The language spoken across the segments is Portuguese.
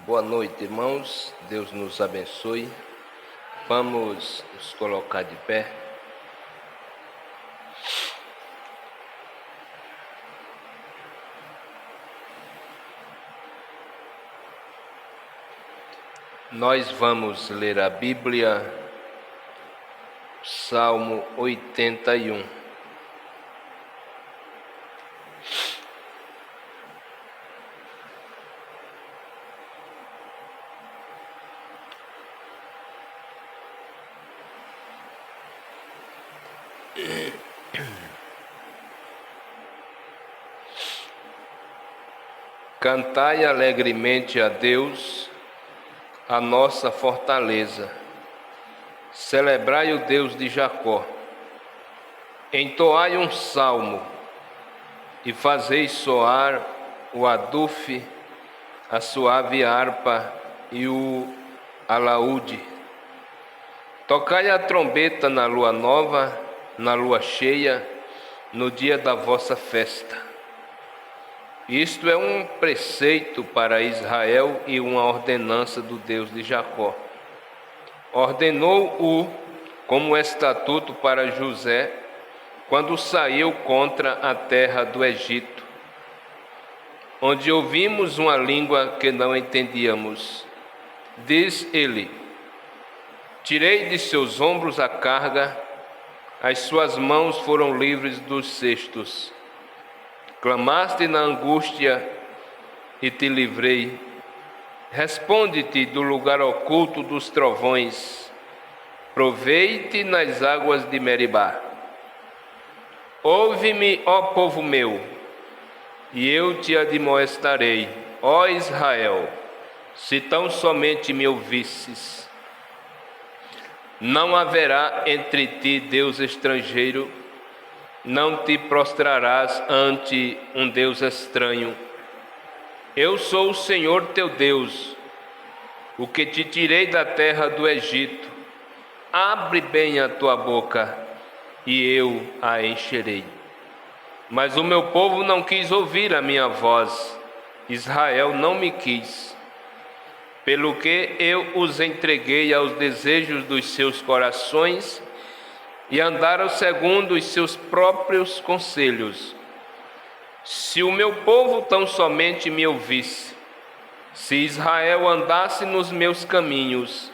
Boa noite, irmãos. Deus nos abençoe. Vamos nos colocar de pé. Nós vamos ler a Bíblia, Salmo 81. Cantai alegremente a Deus, a nossa fortaleza. Celebrai o Deus de Jacó. Entoai um salmo e fazei soar o adufe, a suave harpa e o alaúde. Tocai a trombeta na lua nova, na lua cheia, no dia da vossa festa. Isto é um preceito para Israel e uma ordenança do Deus de Jacó. Ordenou-o como estatuto para José, quando saiu contra a terra do Egito, onde ouvimos uma língua que não entendíamos. Diz ele: tirei de seus ombros a carga, as suas mãos foram livres dos cestos. Clamaste na angústia e te livrei. Responde-te do lugar oculto dos trovões. Provei-te nas águas de Meribá. Ouve-me, ó povo meu, e eu te admoestarei, ó Israel, se tão somente me ouvisses. Não haverá entre ti Deus estrangeiro, não te prostrarás ante um Deus estranho. Eu sou o Senhor teu Deus, o que te tirei da terra do Egito. Abre bem a tua boca, e eu a encherei. Mas o meu povo não quis ouvir a minha voz, Israel não me quis. Pelo que eu os entreguei aos desejos dos seus corações, e andaram segundo os seus próprios conselhos. Se o meu povo tão somente me ouvisse, se Israel andasse nos meus caminhos,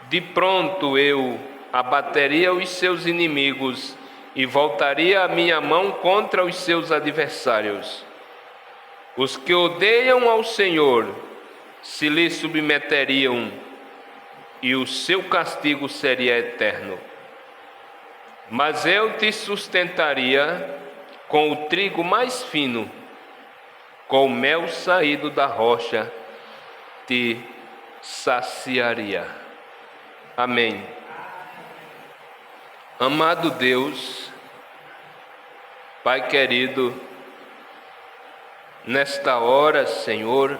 de pronto eu abateria os seus inimigos e voltaria a minha mão contra os seus adversários. Os que odeiam ao Senhor se lhe submeteriam, e o seu castigo seria eterno. Mas eu te sustentaria com o trigo mais fino, com o mel saído da rocha, te saciaria. Amém. Amado Deus, Pai querido, nesta hora, Senhor,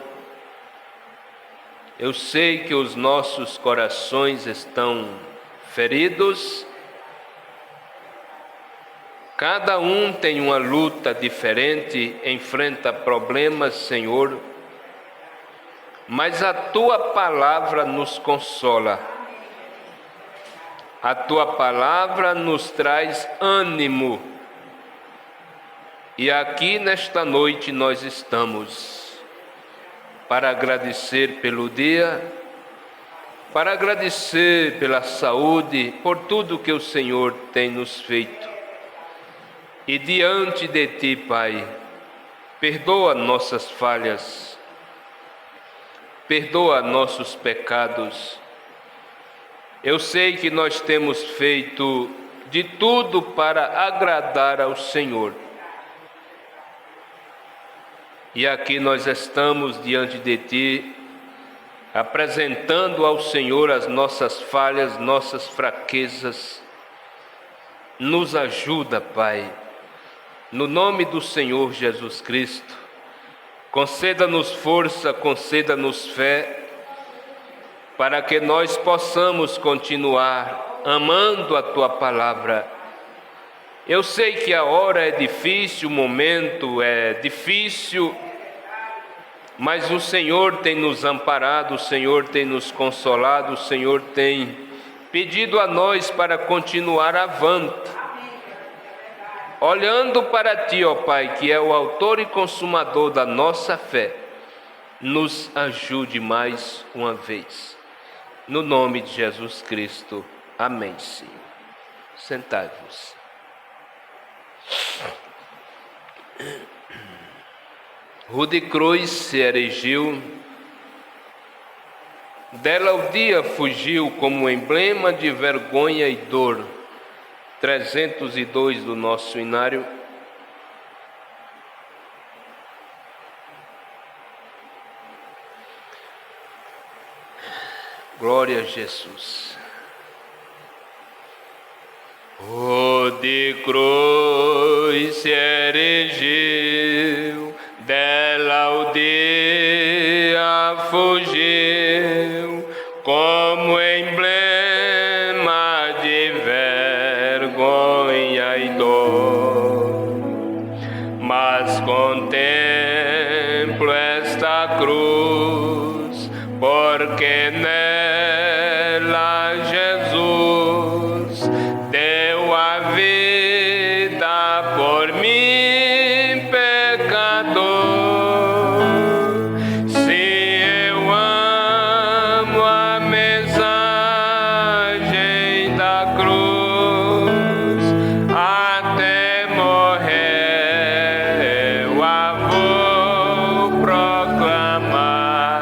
eu sei que os nossos corações estão feridos. Cada um tem uma luta diferente, enfrenta problemas, Senhor, mas a Tua palavra nos consola. A Tua palavra nos traz ânimo. E aqui nesta noite nós estamos para agradecer pelo dia, para agradecer pela saúde, por tudo que o Senhor tem nos feito. E diante de Ti, Pai, perdoa nossas falhas, perdoa nossos pecados. Eu sei que nós temos feito de tudo para agradar ao Senhor. E aqui nós estamos diante de Ti, apresentando ao Senhor as nossas falhas, nossas fraquezas. Nos ajuda, Pai. No nome do Senhor Jesus Cristo, conceda-nos força, conceda-nos fé, para que nós possamos continuar amando a Tua palavra. Eu sei que a hora é difícil, o momento é difícil, mas o Senhor tem nos amparado, o Senhor tem nos consolado, o Senhor tem pedido a nós para continuar avante, olhando para Ti, ó Pai, que é o autor e consumador da nossa fé. Nos ajude mais uma vez. No nome de Jesus Cristo. Amém, Senhor. Sentai-vos. Rude cruz se erigiu, dela o dia fugiu como emblema de vergonha e dor. 302 do nosso inário. Glória a Jesus. De cruz se erigiu, dela o dia fugiu, como emblema de vergonha e dor. Mas contemplo esta cruz, porque nela Jesus deu a vida por mim, pecador. Se eu amo a mensagem da cruz, até morrer eu a vou proclamar.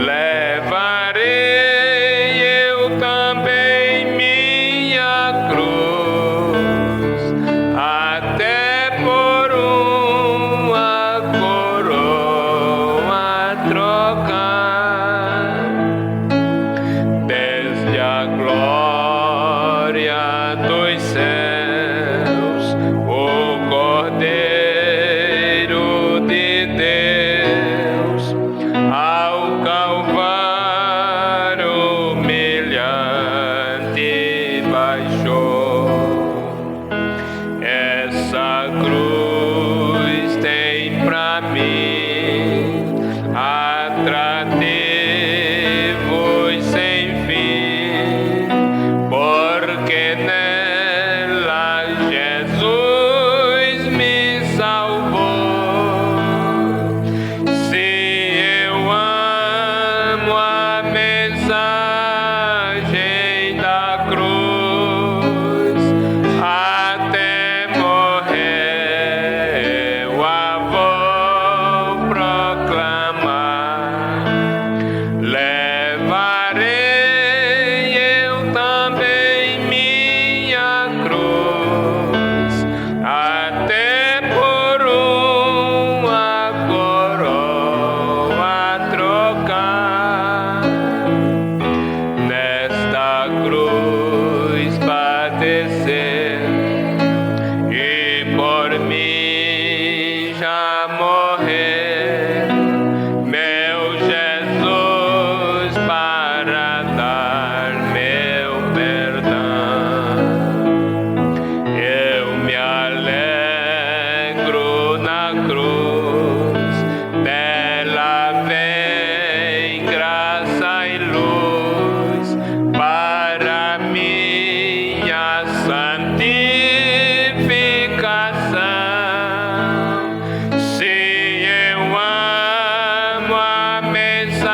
Levarei eu também minha cruz, até por uma coroa trocar. Desde a glória dos céus, o Cordeiro de Deus ao Calvário humilhante baixou. Essa cruz tem pra mim atrativos sem fim, porque nela Jesus me salvou. Se eu amo a mensagem da cruz, até morrer eu a vou proclamar. Levarei eu também minha cruz, até por uma coroa trocar. Nesta cruz padecer e por mim já morrer, meu Jesus, para dar meu perdão. Eu me alegro na cruz, dela vem graça e luz para minha santificação. Se eu amo a mensagem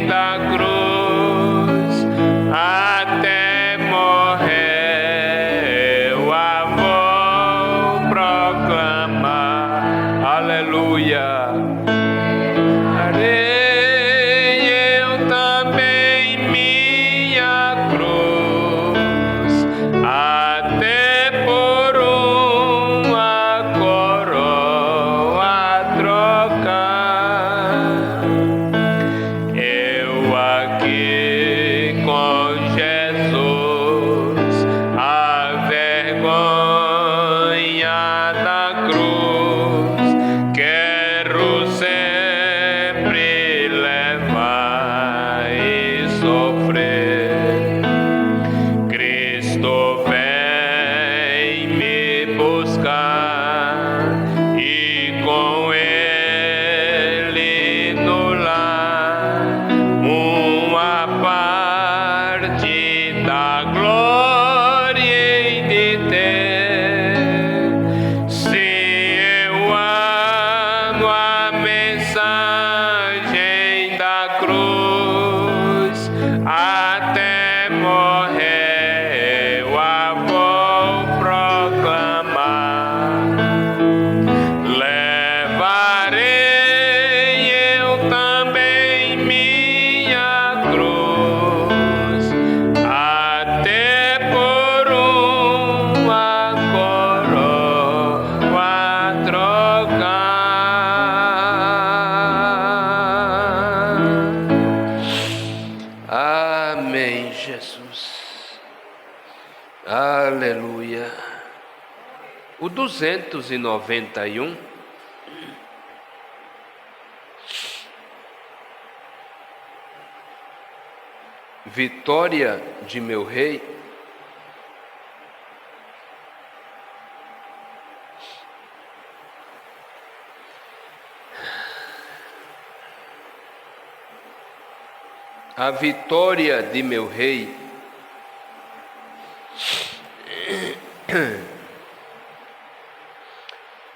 da cruz, até morrer eu a vou proclamar. Aleluia. Darei eu também minha cruz, até por uma coroa trocar. Eu aqui com Jesus, a vergonha da cruz, quero ser levarei eu também minha cruz, até por uma coroa trocar. Amém, Jesus. Aleluia. O 291. Vitória de meu rei. A vitória de meu rei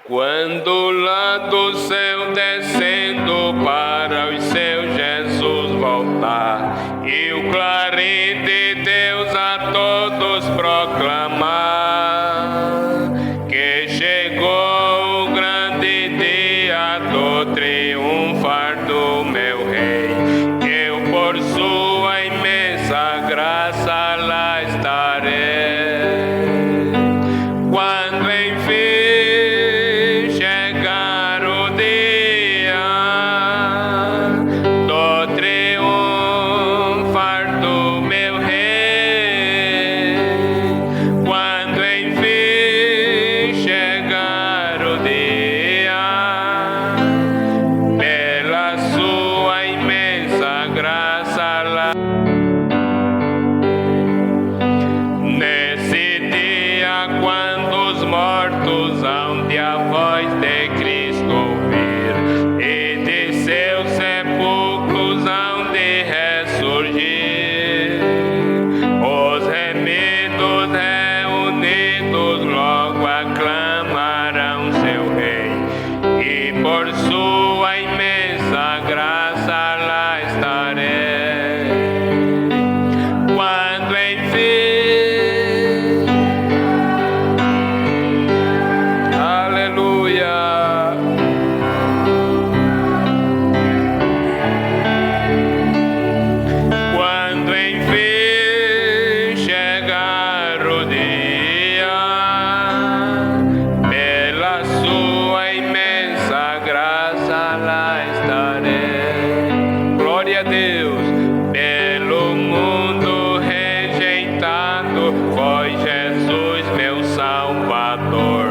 quando lá do céu descendo para os céus Jesus voltar, e o clarim de Deus a todos proclamar, que chegou o grande dia do triunfar do meu rei, eu por sua imensa graça lá estarei. Quando enfim chegar o dia do triunfar do meu rei, quando enfim chegar o dia, pela sua imensa graça lá. Nesse dia, quando os mortos hão de a voz de Cristo ouvir, e de seus sepulcros hão de ressurgir, os remidos reunidos logo aclamarão seu rei, e por sua imensa graça lá estarei. Quando enfim, aleluia, quando enfim chegar o dia, pela sua imensa graça lá estarei. Glória a Deus. Pelo mundo rejeitado foi Jesus meu Salvador,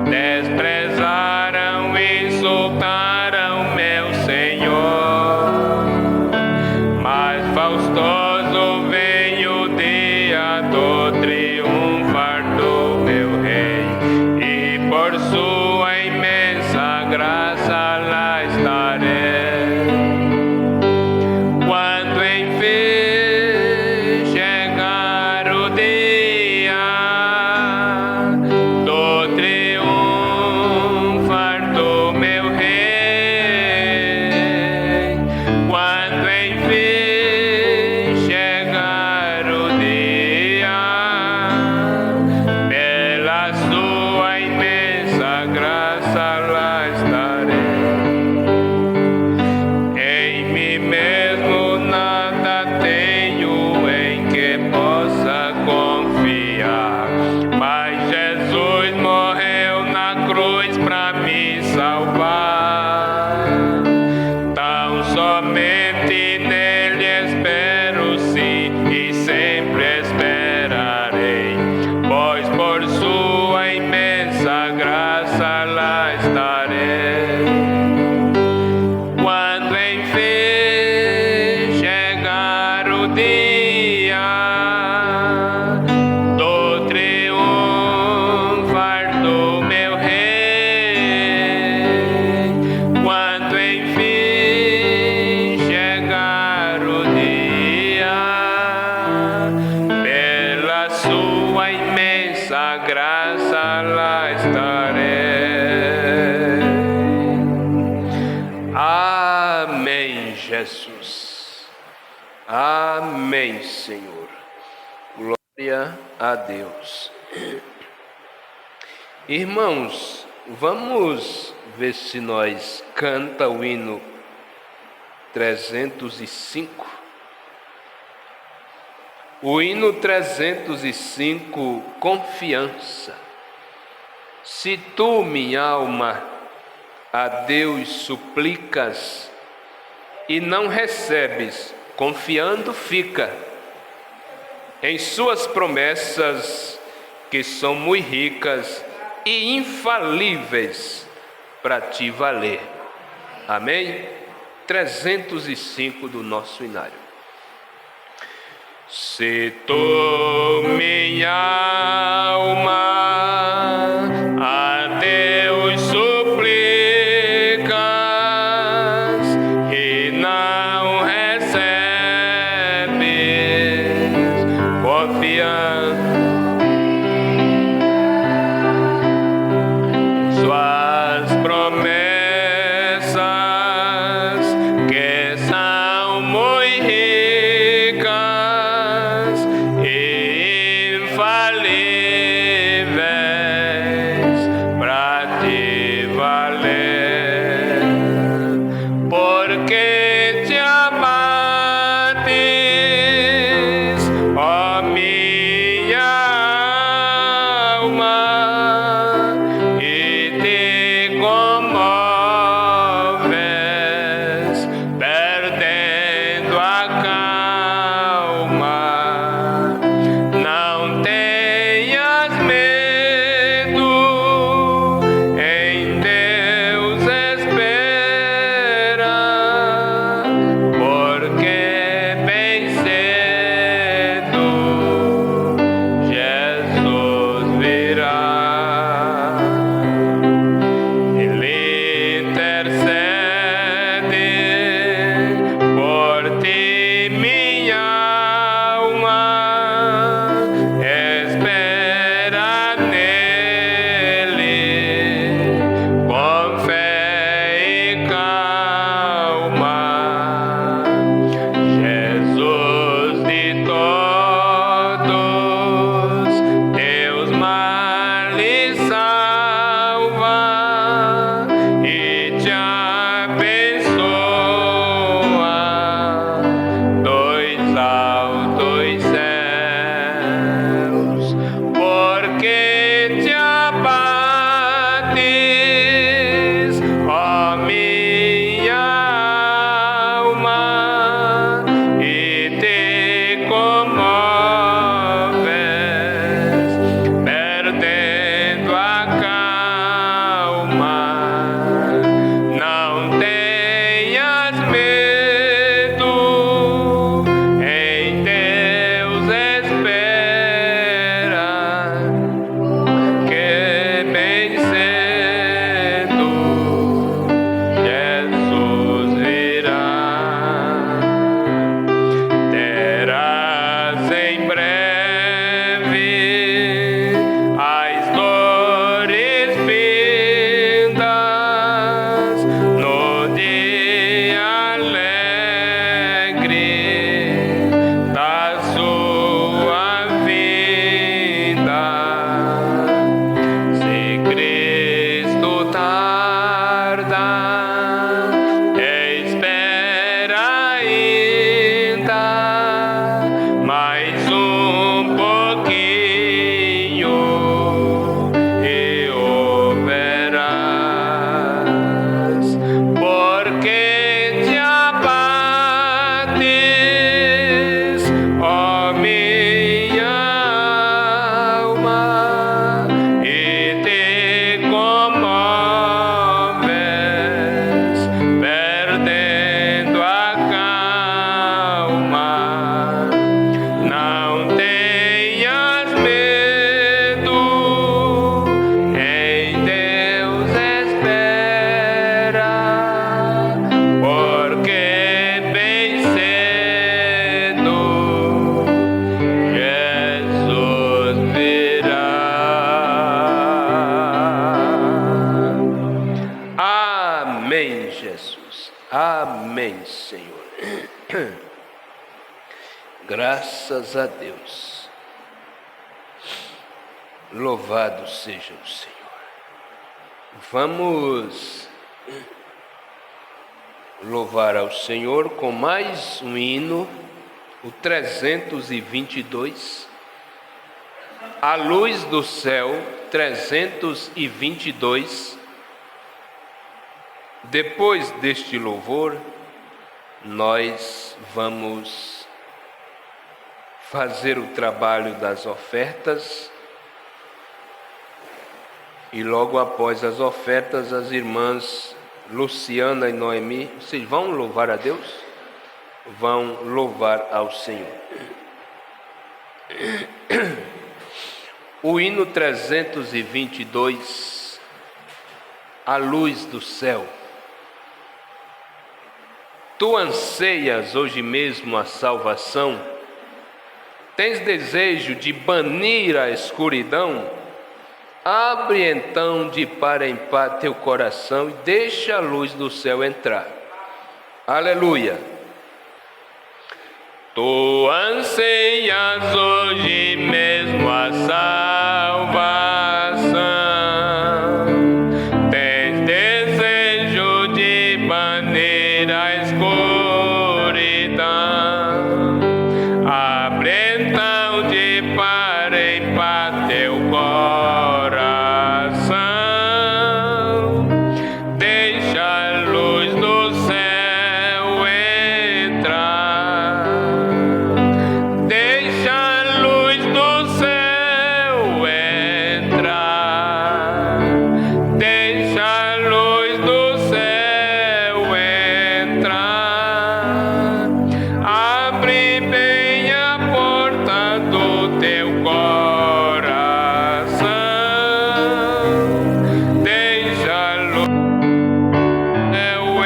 desprezaram e insultaram meu Senhor, mas faustoso veio o dia do triunfar do meu rei, e por sua imensa graça lá estarei. Quando enfim chegar o dia do triunfar do meu rei, quando enfim chegar o dia, pela sua imensa graça lá estarei. Em mim mesmo nada tenho em que possa confiar, mas Jesus morreu na cruz pra me salvar. Tão somente nele espero sim, e sempre esperarei, pois por sua imensa graça lá estarei. Quando enfim chegar o dia do triunfar do meu rei, quando enfim chegar o dia, pela sua imensa graça lá estarei. Amém, Jesus. Amém, Senhor. Glória a Deus. Irmãos, vamos ver se nós canta o hino 305. O hino 305, confiança. Se tu, minha alma, a Deus suplicas e não recebes, confiando fica em suas promessas, que são muito ricas e infalíveis para te valer. Amém? 305 do nosso hinário. Se tu, minha alma, a Deus suplicas e não recebes, confiando suas promessas, que são muito ricas e infalíveis para te valer, porque te abates, ó minha alma, e te comoves, perdendo a calma. Não tenhas medo, em Deus espera, porque bem cedo Jesus virá. Ele intercede por ti, minha alma, espera nele com fé e calma. Jesus de todos teus males salva e te abençoa dos altos céus, porque te abates, ó minha alma, e te comoves, perdendo a calma. Não tenhas medo, em Deus espera, que bem cedo Jesus virá. Terás em breve as dores vindas no dia alegre da sua vinda. Se Cristo tarda, espera ainda mais um pouquinho e o verás, porque te abates, ó minha alma, e te comoves, perdendo a calma. Não tenhas medo, em Deus espera, porque bem cedo Jesus virá. Amém, Jesus. Amém, Senhor. Graças a Deus. Louvado seja o Senhor. Vamos louvar ao Senhor com mais um hino, o 322. A luz do céu, 322. Depois deste louvor, nós vamos fazer o trabalho das ofertas e logo após as ofertas, as irmãs Luciana e Noemi, vocês vão louvar a Deus? Vão louvar ao Senhor. O hino 322, a luz do céu. Tu anseias hoje mesmo a salvação? Tens desejo de banir a escuridão? Abre então de par em par teu coração e deixa a luz do céu entrar. Aleluia! Tu anseias hoje mesmo a salvação, tens desejo de banir a escuridão. Abre então de par em par teu coração, deixa a luz do céu entrar, deixa a luz do céu entrar, deixa a luz do céu entrar. Abre bem a porta do teu coração, deixa a luz do céu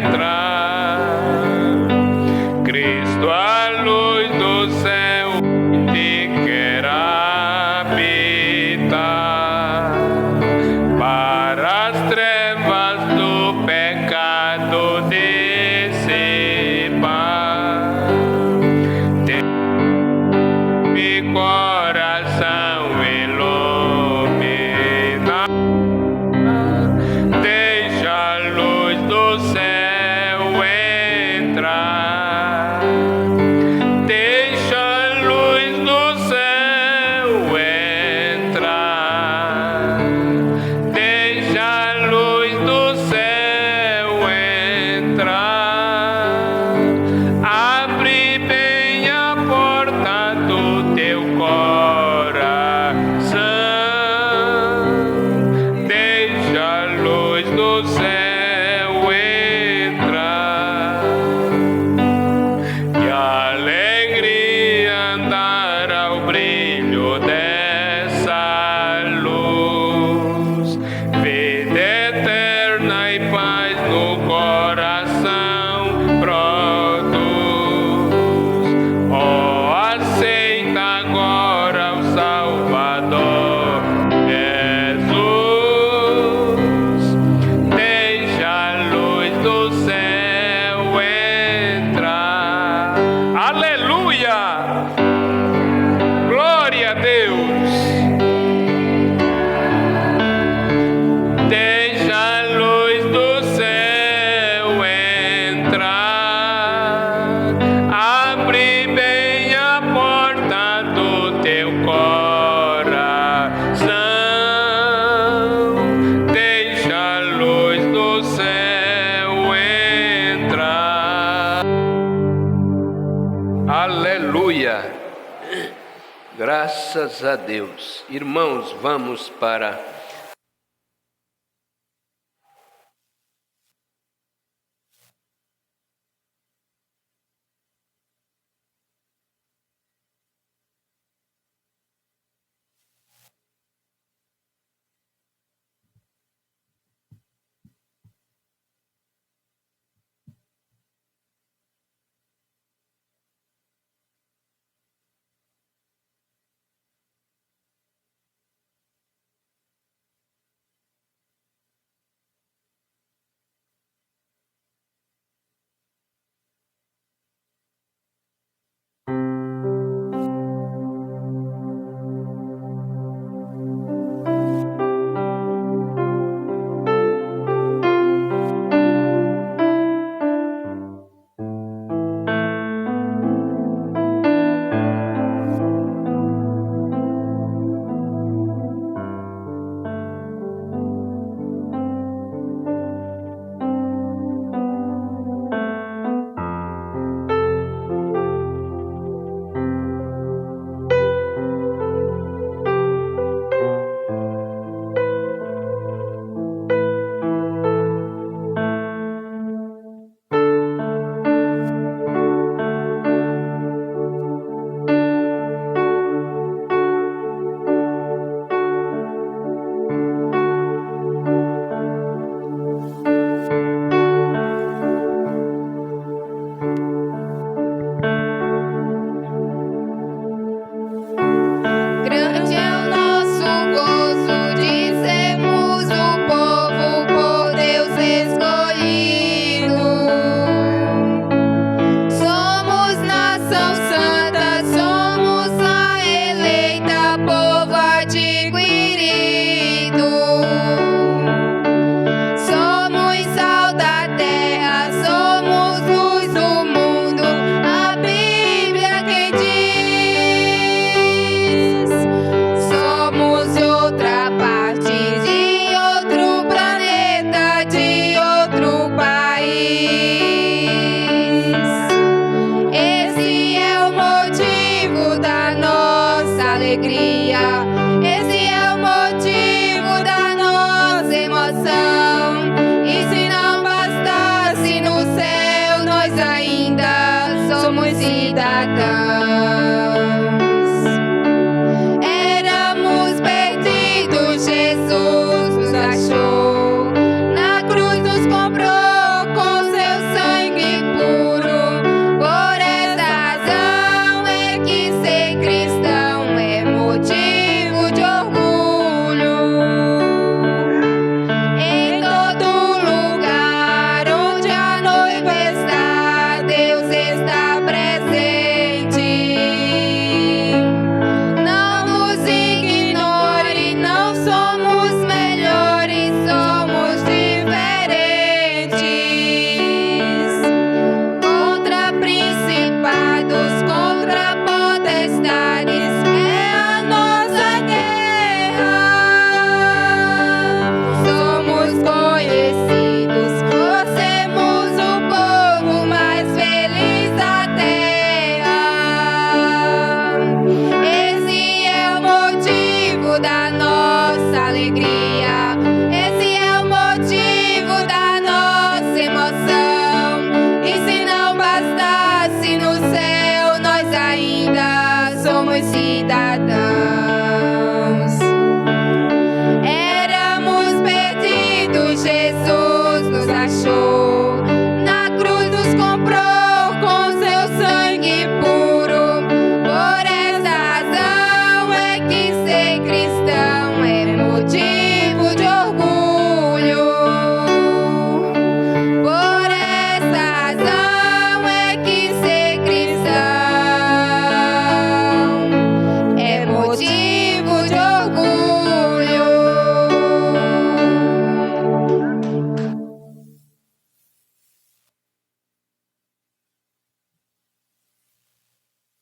entrar. Cristo, a luz do céu, te quer habitar, para as trevas do pecado dissipar. Meu coração ilumina, deixa a luz do céu entrar, deixa a luz do céu entrar, deixa a luz do céu entrar. Abre bem a porta do teu coração, deixa a luz do céu entrar. Que alegria andar ao brilho dessa luz, vida eterna e paz no coração produz. Oh, aceita agora o Salvador Jesus, deixa a luz do céu entrar. Aleluia! Glória a Deus! Deixa a luz do céu entrar, abre bem a porta do teu coração, deixa a luz do céu entrar. Aleluia! Graças a Deus. Irmãos, vamos para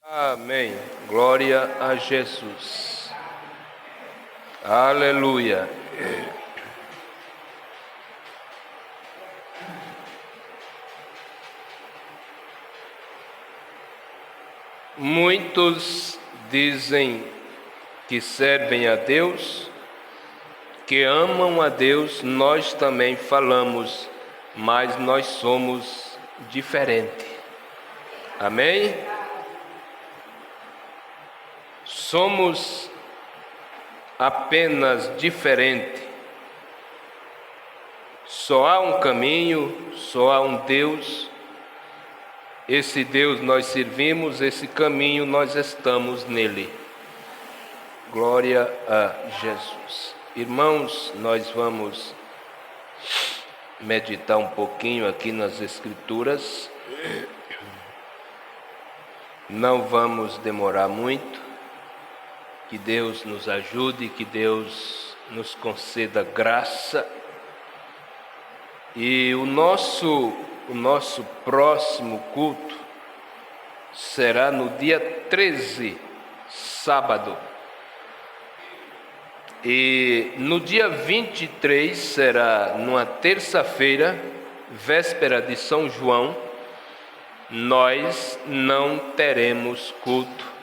Amém. Glória a Jesus. Aleluia. Muitos dizem que servem a Deus, que amam a Deus, nós também falamos, mas nós somos diferentes. Amém? Somos apenas diferentes. Só há um caminho, só há um Deus. Esse Deus nós servimos, esse caminho nós estamos nele. Glória a Jesus. Irmãos, nós vamos meditar um pouquinho aqui nas Escrituras. Não vamos demorar muito. Que Deus nos ajude, que Deus nos conceda graça. E o nosso próximo culto será no dia 13, sábado. E no dia 23 será numa terça-feira, véspera de São João. Nós não teremos culto.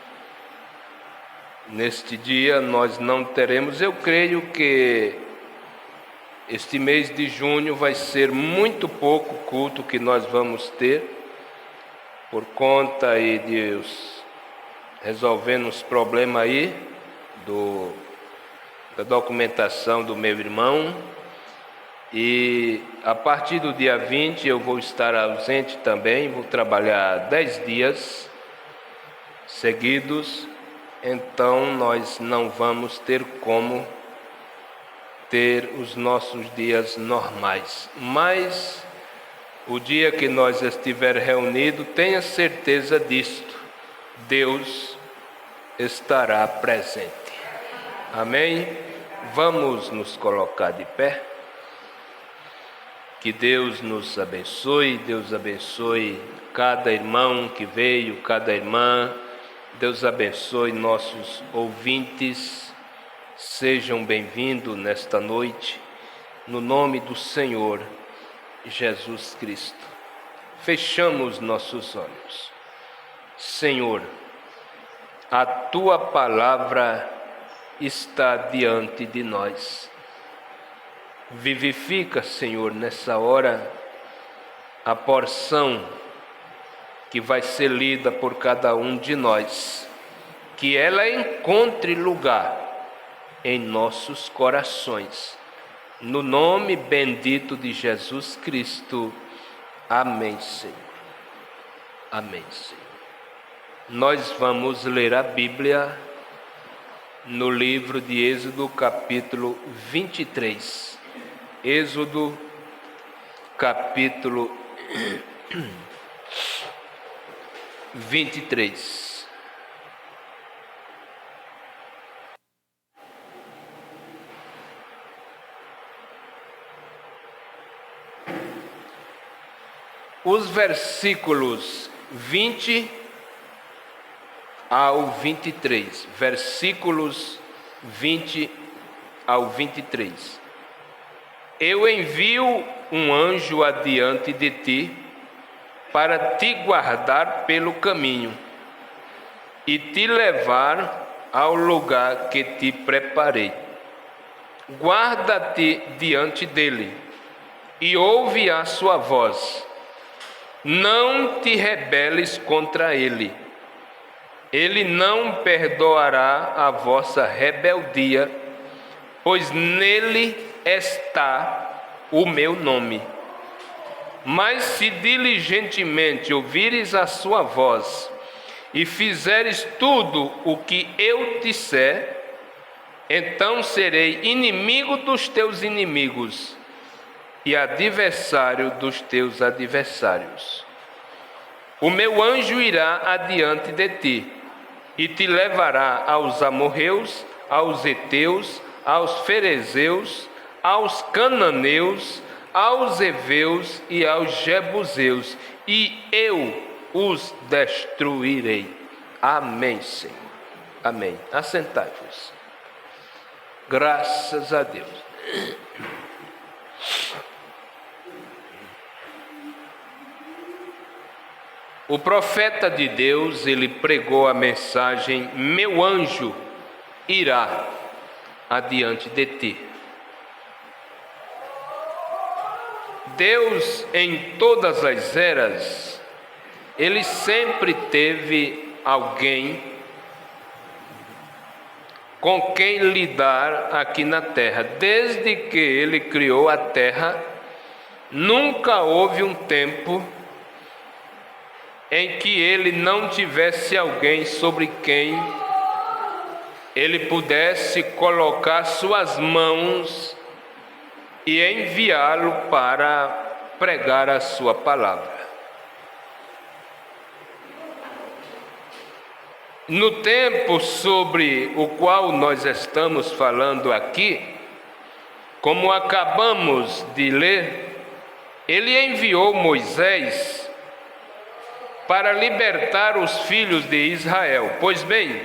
Neste dia nós não teremos. Eu creio que este mês de junho vai ser muito pouco culto que nós vamos ter, por conta aí de Deus resolvendo os problemas aí da documentação do meu irmão. E a partir do dia 20 eu vou estar ausente também, vou trabalhar 10 dias seguidos, então nós não vamos ter como ter os nossos dias normais. Mas o dia que nós estiver reunidos, tenha certeza disto, Deus estará presente. Amém? Vamos nos colocar de pé. Que Deus nos abençoe, Deus abençoe cada irmão que veio, cada irmã. Deus abençoe nossos ouvintes. Sejam bem-vindos nesta noite, no nome do Senhor Jesus Cristo. Fechamos nossos olhos. Senhor, a Tua palavra está diante de nós. Vivifica, Senhor, nessa hora, a porção que vai ser lida por cada um de nós, que ela encontre lugar em nossos corações, no nome bendito de Jesus Cristo. Amém, Senhor. Amém, Senhor. Nós vamos ler a Bíblia no livro de Êxodo, capítulo 23. Êxodo, capítulo 23. Os versículos 20 ao 23. Versículos 20 ao 23. Eu envio um anjo adiante de ti, para te guardar pelo caminho e te levar ao lugar que te preparei. Guarda-te diante dele e ouve a sua voz. Não te rebeles contra ele. Ele não perdoará a vossa rebeldia, pois nele está o meu nome. Mas se diligentemente ouvires a sua voz e fizeres tudo o que eu disser, então serei inimigo dos teus inimigos e adversário dos teus adversários. O meu anjo irá adiante de ti e te levará aos amorreus, aos heteus, aos ferezeus, aos cananeus, aos heveus e aos jebuseus, e eu os destruirei. Amém, Senhor. Amém. Assentai-vos. Graças a Deus. O profeta de Deus, ele pregou a mensagem: meu anjo irá adiante de ti. Deus, em todas as eras, ele sempre teve alguém com quem lidar aqui na terra. Desde que ele criou a terra, nunca houve um tempo em que ele não tivesse alguém sobre quem ele pudesse colocar suas mãos e enviá-lo para pregar a sua palavra. No tempo sobre o qual nós estamos falando aqui, como acabamos de ler, ele enviou Moisés para libertar os filhos de Israel. Pois bem,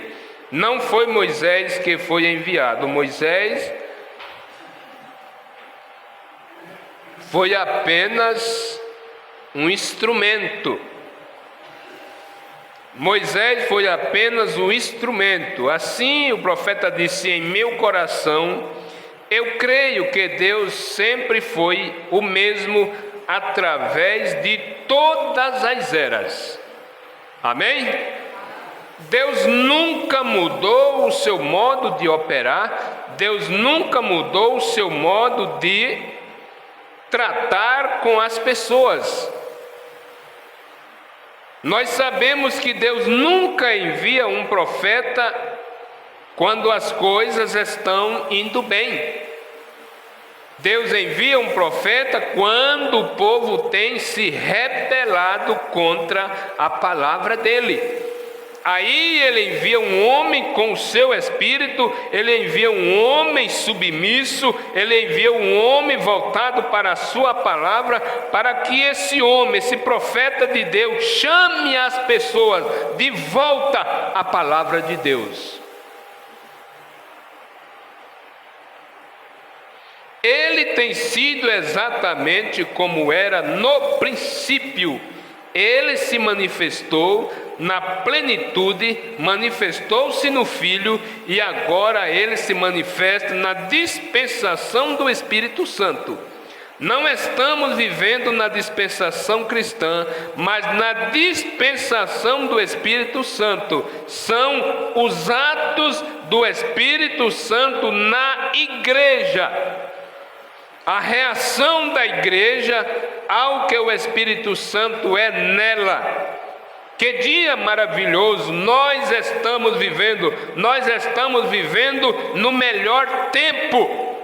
não foi Moisés que foi enviado. Moisés foi apenas um instrumento. Moisés foi apenas um instrumento. Assim o profeta disse: em meu coração eu creio que Deus sempre foi o mesmo através de todas as eras. Amém? Deus nunca mudou o seu modo de operar. Deus nunca mudou o seu modo de tratar com as pessoas. Nós sabemos que Deus nunca envia um profeta quando as coisas estão indo bem. Deus envia um profeta quando o povo tem se rebelado contra a palavra dele. Aí ele envia um homem com o seu espírito, ele envia um homem submisso, ele envia um homem voltado para a sua palavra, para que esse homem, esse profeta de Deus, chame as pessoas de volta à palavra de Deus. Ele tem sido exatamente como era no princípio. Ele se manifestou na plenitude, manifestou-se no Filho, e agora ele se manifesta na dispensação do Espírito Santo. Não estamos vivendo na dispensação cristã, mas na dispensação do Espírito Santo. São os atos do Espírito Santo na igreja. A reação da igreja ao que o Espírito Santo é nela. Que dia maravilhoso nós estamos vivendo! Nós estamos vivendo no melhor tempo.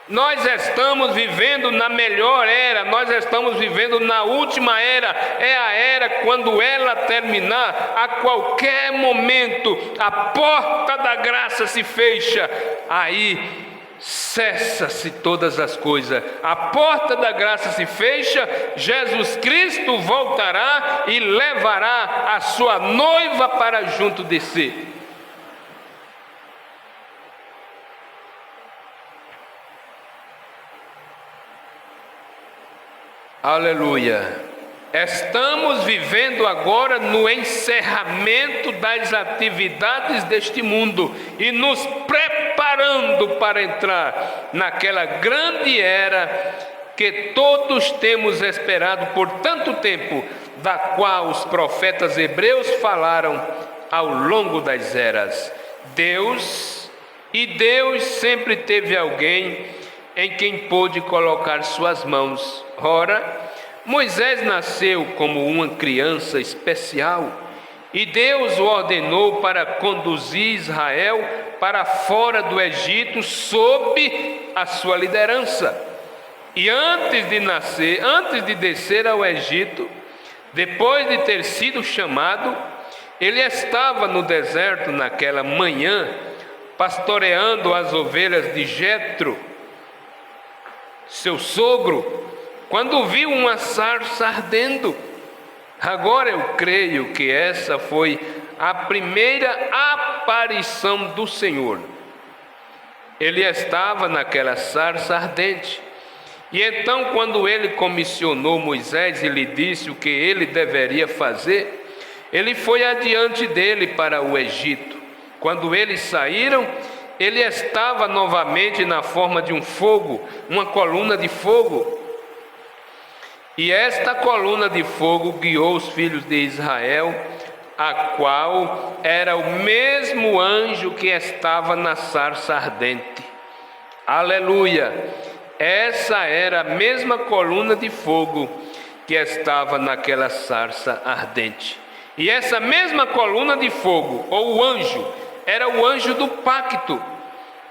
Nós estamos vivendo na melhor era. Nós estamos vivendo na última era. É a era quando ela terminar. A qualquer momento a porta da graça se fecha. Aí cessa-se todas as coisas. A porta da graça se fecha. Jesus Cristo voltará e levará a sua noiva para junto de si. Aleluia. Estamos vivendo agora no encerramento das atividades deste mundo e nos preparando para entrar naquela grande era que todos temos esperado por tanto tempo, da qual os profetas hebreus falaram ao longo das eras. Deus sempre teve alguém em quem pôde colocar suas mãos. Ora, Moisés nasceu como uma criança especial e Deus o ordenou para conduzir Israel para fora do Egito sob a sua liderança. E antes de descer ao Egito, depois de ter sido chamado, ele estava no deserto naquela manhã, pastoreando as ovelhas de Jetro, seu sogro, quando viu uma sarça ardendo. Agora eu creio que essa foi a primeira aparição do Senhor. Ele estava naquela sarça ardente. E então, quando ele comissionou Moisés e lhe disse o que ele deveria fazer, ele foi adiante dele para o Egito. Quando eles saíram, ele estava novamente na forma de um fogo, uma coluna de fogo. E esta coluna de fogo guiou os filhos de Israel, a qual era o mesmo anjo que estava na sarça ardente. Aleluia! Essa era a mesma coluna de fogo que estava naquela sarça ardente. E essa mesma coluna de fogo, ou o anjo, era o anjo do pacto.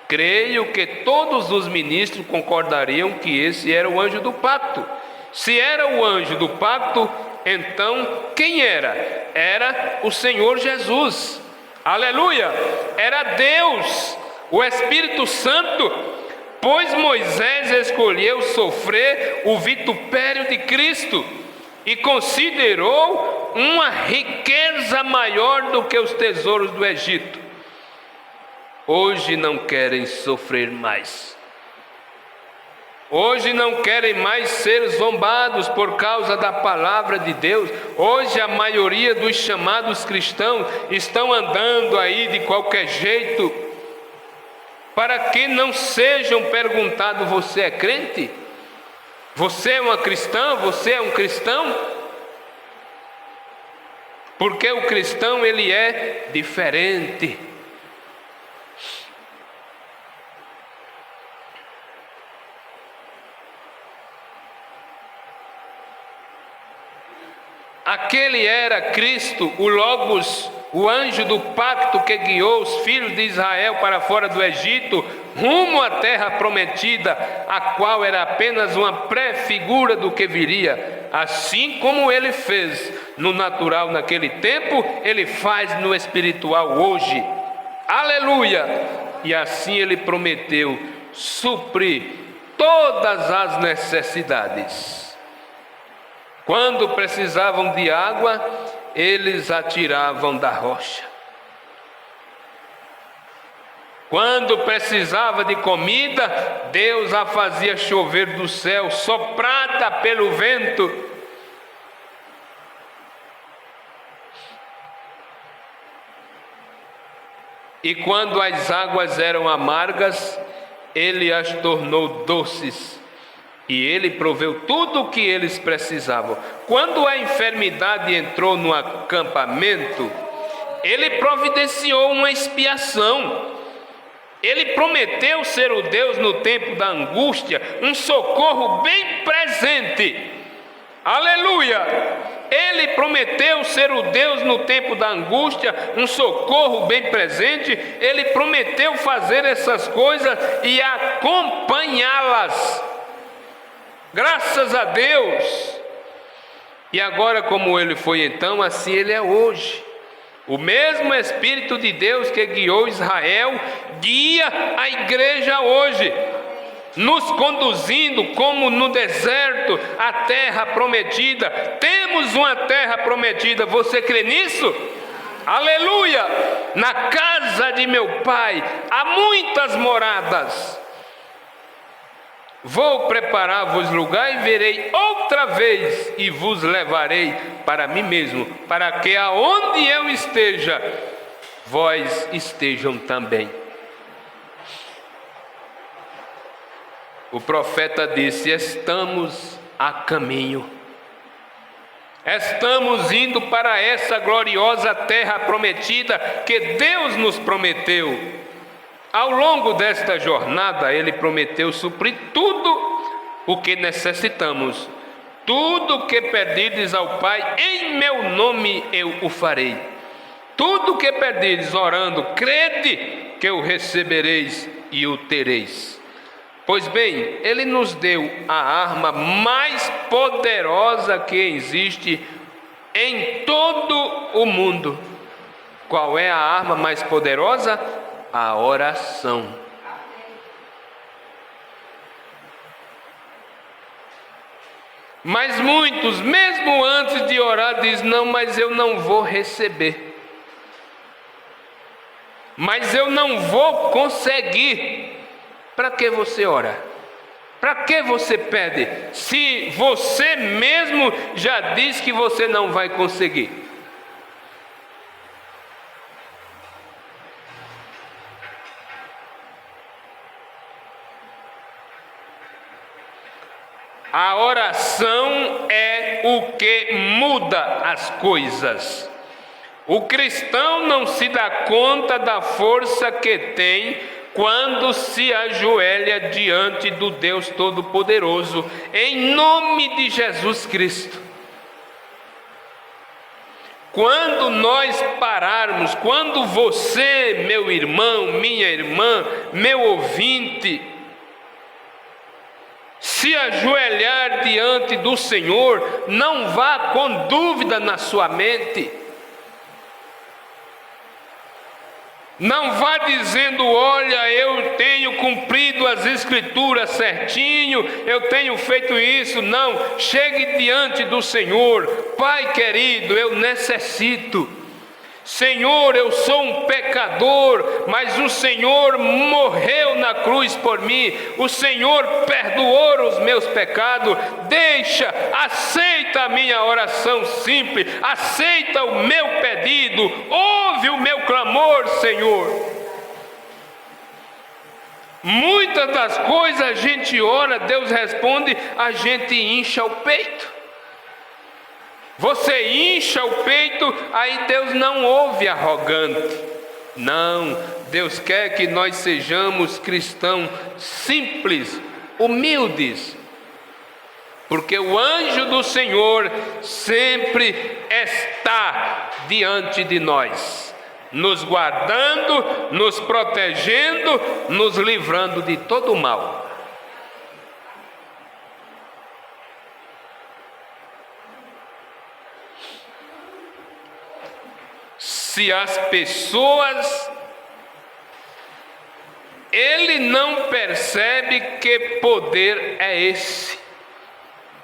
Creio que todos os ministros concordariam que esse era o anjo do pacto. Se era o anjo do pacto, então quem era? Era o Senhor Jesus. Aleluia! Era Deus, o Espírito Santo. Pois Moisés escolheu sofrer o vitupério de Cristo e considerou uma riqueza maior do que os tesouros do Egito. Hoje não querem sofrer mais. Hoje não querem mais ser zombados por causa da palavra de Deus. Hoje a maioria dos chamados cristãos estão andando aí de qualquer jeito, para que não sejam perguntados: você é crente? Você é uma cristã? Você é um cristão? Porque o cristão, ele é diferente. Aquele era Cristo, o Logos, o anjo do pacto que guiou os filhos de Israel para fora do Egito, rumo à terra prometida, a qual era apenas uma pré-figura do que viria. Assim como ele fez no natural naquele tempo, ele faz no espiritual hoje. Aleluia! E assim ele prometeu suprir todas as necessidades. Quando precisavam de água, eles a tiravam da rocha. Quando precisava de comida, Deus a fazia chover do céu, soprada pelo vento. E quando as águas eram amargas, Ele as tornou doces. E Ele proveu tudo o que eles precisavam. Quando a enfermidade entrou no acampamento, Ele providenciou uma expiação. Ele prometeu ser o Deus no tempo da angústia, um socorro bem presente. Aleluia! Ele prometeu ser o Deus no tempo da angústia, um socorro bem presente. Ele prometeu fazer essas coisas e acompanhá-las. Graças a Deus. E agora, como ele foi então, assim ele é hoje. O mesmo Espírito de Deus que guiou Israel, guia a igreja hoje, nos conduzindo como no deserto, a terra prometida. Temos uma terra prometida, você crê nisso? Aleluia! Na casa de meu Pai há muitas moradas. Vou preparar-vos lugar e verei outra vez e vos levarei para mim mesmo, para que aonde eu esteja, vós estejam também. O profeta disse: estamos a caminho. Estamos indo para essa gloriosa terra prometida que Deus nos prometeu. Ao longo desta jornada, Ele prometeu suprir tudo o que necessitamos. Tudo o que pedirdes ao Pai, em meu nome eu o farei. Tudo o que pedirdes orando, crede que o recebereis e o tereis. Pois bem, Ele nos deu a arma mais poderosa que existe em todo o mundo. Qual é a arma mais poderosa? A oração. Mas muitos, mesmo antes de orar, dizem: não, mas eu não vou receber. mas eu não vou conseguir. Para que você ora? Para que você pede? Se você mesmo já diz que você não vai conseguir. A oração é o que muda as coisas. O cristão não se dá conta da força que tem quando se ajoelha diante do Deus Todo-Poderoso, em nome de Jesus Cristo. Quando nós pararmos, quando você, meu irmão, minha irmã, meu ouvinte, se ajoelhar diante do Senhor, não vá com dúvida na sua mente. Não vá dizendo, olha, eu tenho cumprido as escrituras certinho, eu tenho feito isso. Não, chegue diante do Senhor. Pai querido, eu necessito. Senhor, eu sou um pecador, mas o Senhor morreu na cruz por mim, o Senhor perdoou os meus pecados. Aceita a minha oração simples, aceita o meu pedido, ouve o meu clamor, Senhor. Muitas das coisas a gente ora, Deus responde, a gente incha o peito. Você incha o peito, aí Deus não ouve arrogante. Não, Deus quer que nós sejamos cristãos simples, humildes. Porque o anjo do Senhor sempre está diante de nós, nos guardando, nos protegendo, nos livrando de todo o mal. Se as pessoas, ele não percebe que poder é esse.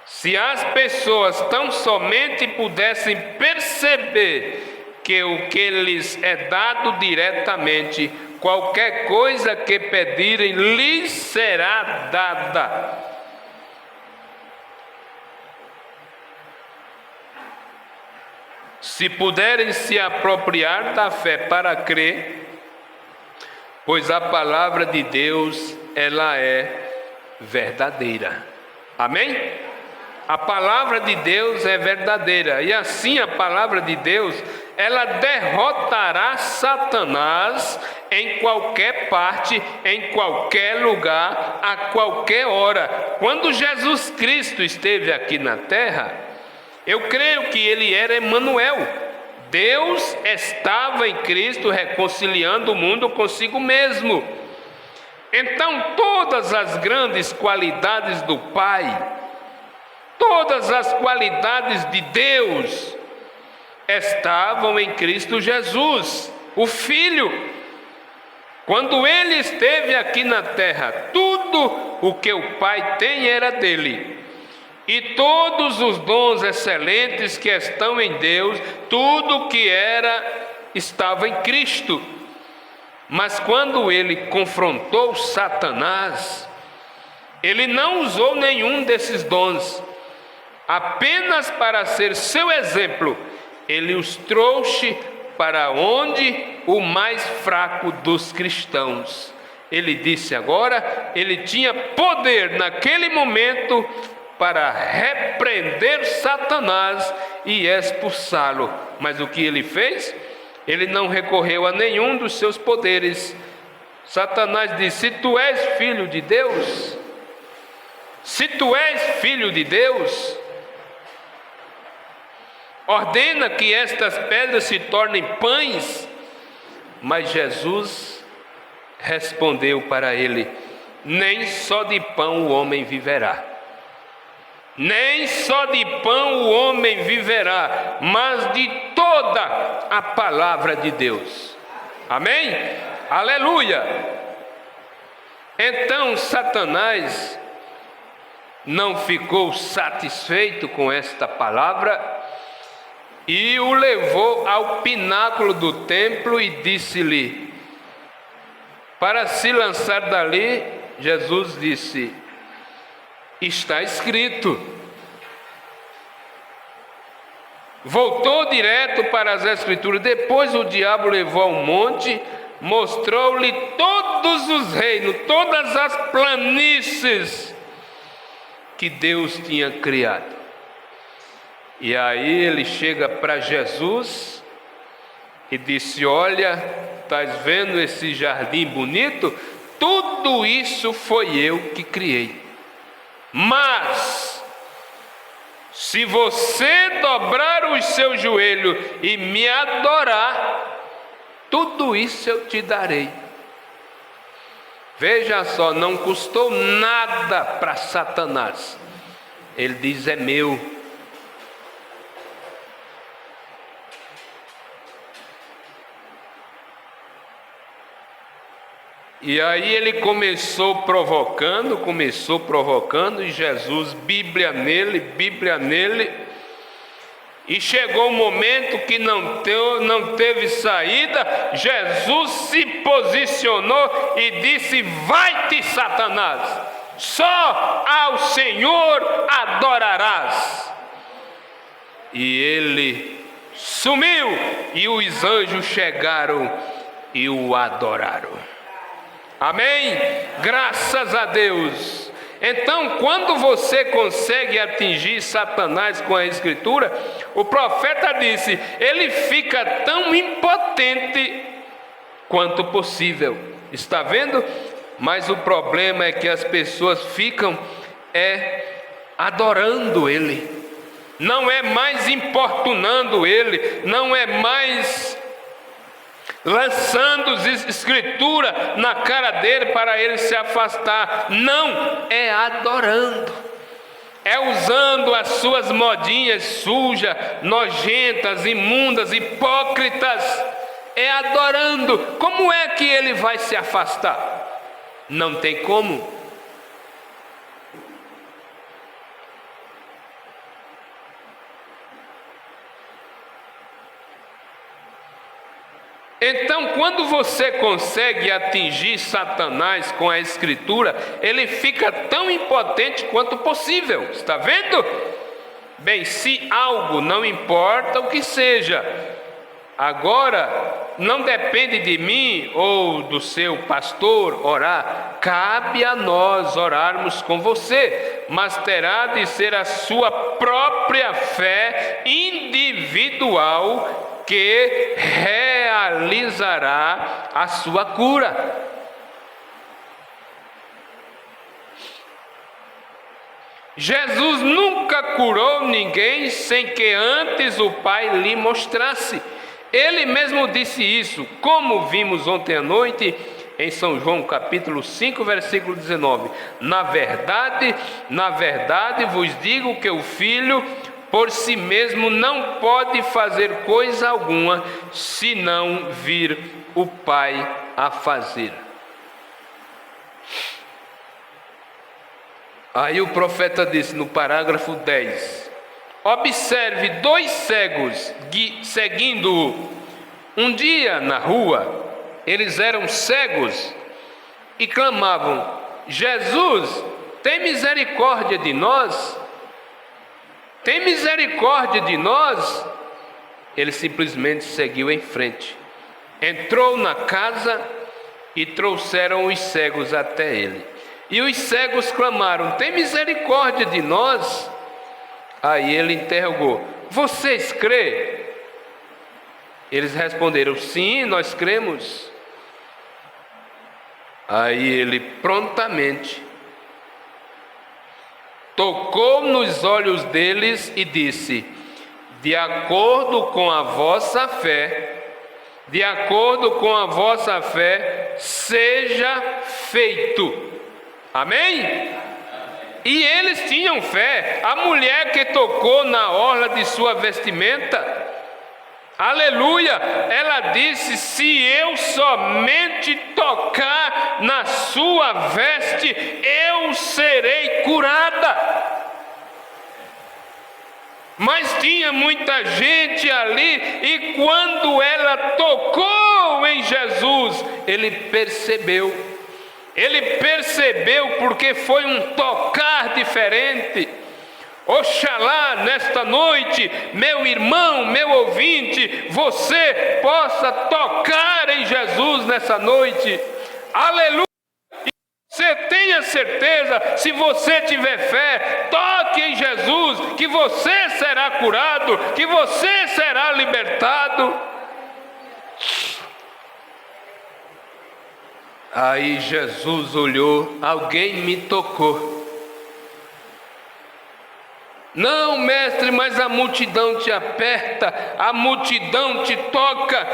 Se as pessoas tão somente pudessem perceber que o que lhes é dado diretamente, qualquer coisa que pedirem lhes será dada. Se puderem se apropriar da fé para crer, pois a palavra de Deus, ela é verdadeira. Amém? A palavra de Deus é verdadeira, e assim a palavra de Deus, ela derrotará Satanás em qualquer parte, em qualquer lugar, a qualquer hora. Quando Jesus Cristo esteve aqui na terra, eu creio que ele era Emanuel. Deus estava em Cristo reconciliando o mundo consigo mesmo. Então todas as grandes qualidades do Pai, todas as qualidades de Deus estavam em Cristo Jesus, o Filho. Quando ele esteve aqui na terra, tudo o que o Pai tem era dele. E todos os dons excelentes que estão em Deus, tudo que era, estava em Cristo. Mas quando ele confrontou Satanás, ele não usou nenhum desses dons. Apenas para ser seu exemplo, ele os trouxe para onde o mais fraco dos cristãos. Ele disse agora, ele tinha poder naquele momento para repreender Satanás e expulsá-lo. Mas o que ele fez? Ele não recorreu a nenhum dos seus poderes. Satanás disse: se tu és filho de Deus, se tu és filho de Deus, ordena que estas pedras se tornem pães. Mas Jesus respondeu para ele: nem só de pão o homem viverá. Nem só de pão o homem viverá, mas de toda a palavra de Deus. Amém? Aleluia! Então Satanás não ficou satisfeito com esta palavra e o levou ao pináculo do templo e disse-lhe: Para se lançar dali, Jesus disse: está escrito. Voltou direto para as Escrituras. Depois o diabo levou ao monte, mostrou-lhe todos os reinos, todas as planícies que Deus tinha criado. E aí ele chega para Jesus e disse: olha, estás vendo esse jardim bonito? Tudo isso foi eu que criei. Mas se você dobrar os seus joelhos e me adorar, tudo isso eu te darei. Veja só, não custou nada para Satanás. Ele diz: é meu. E aí ele começou provocando, e Jesus, Bíblia nele, e chegou um momento que não teve saída. Jesus se posicionou e disse: vai-te, Satanás, só ao Senhor adorarás. E ele sumiu, e os anjos chegaram e o adoraram. Amém? Graças a Deus. Então, quando você consegue atingir Satanás com a Escritura, o profeta disse, ele fica tão impotente quanto possível. Está vendo? Mas o problema é que as pessoas ficam adorando ele, não é mais importunando ele, não é mais lançando escritura na cara dele para ele se afastar. Não, é adorando, é usando as suas modinhas sujas, nojentas, imundas, hipócritas, é adorando. Como é que ele vai se afastar? Não tem como. Então, quando você consegue atingir Satanás com a Escritura, ele fica tão impotente quanto possível. Está vendo? Bem, se algo, não importa o que seja, agora não depende de mim ou do seu pastor orar, cabe a nós orarmos com você, mas terá de ser a sua própria fé individual que realizará a sua cura. Jesus nunca curou ninguém sem que antes o Pai lhe mostrasse. Ele mesmo disse isso, como vimos ontem à noite em São João capítulo 5, versículo 19. Na verdade vos digo que o Filho por si mesmo não pode fazer coisa alguma, se não vir o Pai a fazer. Aí o profeta disse no parágrafo 10: observe 2 cegos seguindo-o. Um dia na rua, eles eram cegos e clamavam: Jesus, tem misericórdia de nós? Tem misericórdia de nós? Ele simplesmente seguiu em frente, entrou na casa e trouxeram os cegos até ele. E os cegos clamaram: tem misericórdia de nós? Aí ele interrogou: vocês crêem? Eles responderam: sim, nós cremos. Aí ele prontamente tocou nos olhos deles e disse: de acordo com a vossa fé, seja feito. Amém? E eles tinham fé. A mulher que tocou na orla de sua vestimenta, aleluia, ela disse: se eu somente tocar na sua veste, eu serei curada. Mas tinha muita gente ali, e quando ela tocou tocou em Jesus, ele percebeu. Ele percebeu porque foi um tocar diferente. Oxalá nesta noite, meu irmão, meu ouvinte, você possa tocar em Jesus nessa noite. Aleluia! Você tenha certeza, se você tiver fé, toque em Jesus, que você será curado, que você será libertado. Aí Jesus olhou, alguém me tocou. Não, mestre, mas a multidão te aperta, a multidão te toca.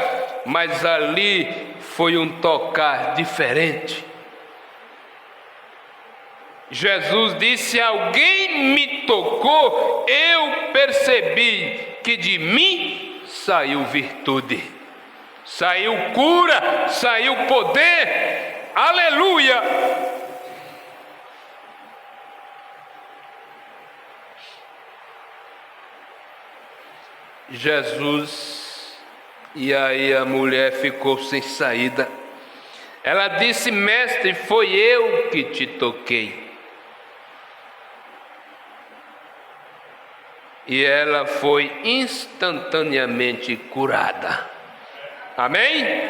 Mas ali foi um tocar diferente. Jesus disse: alguém me tocou, eu percebi que de mim saiu virtude, saiu cura, saiu poder. Aleluia! Jesus, e aí a mulher ficou sem saída. Ela disse: mestre, foi eu que te toquei. E ela foi instantaneamente curada. Amém?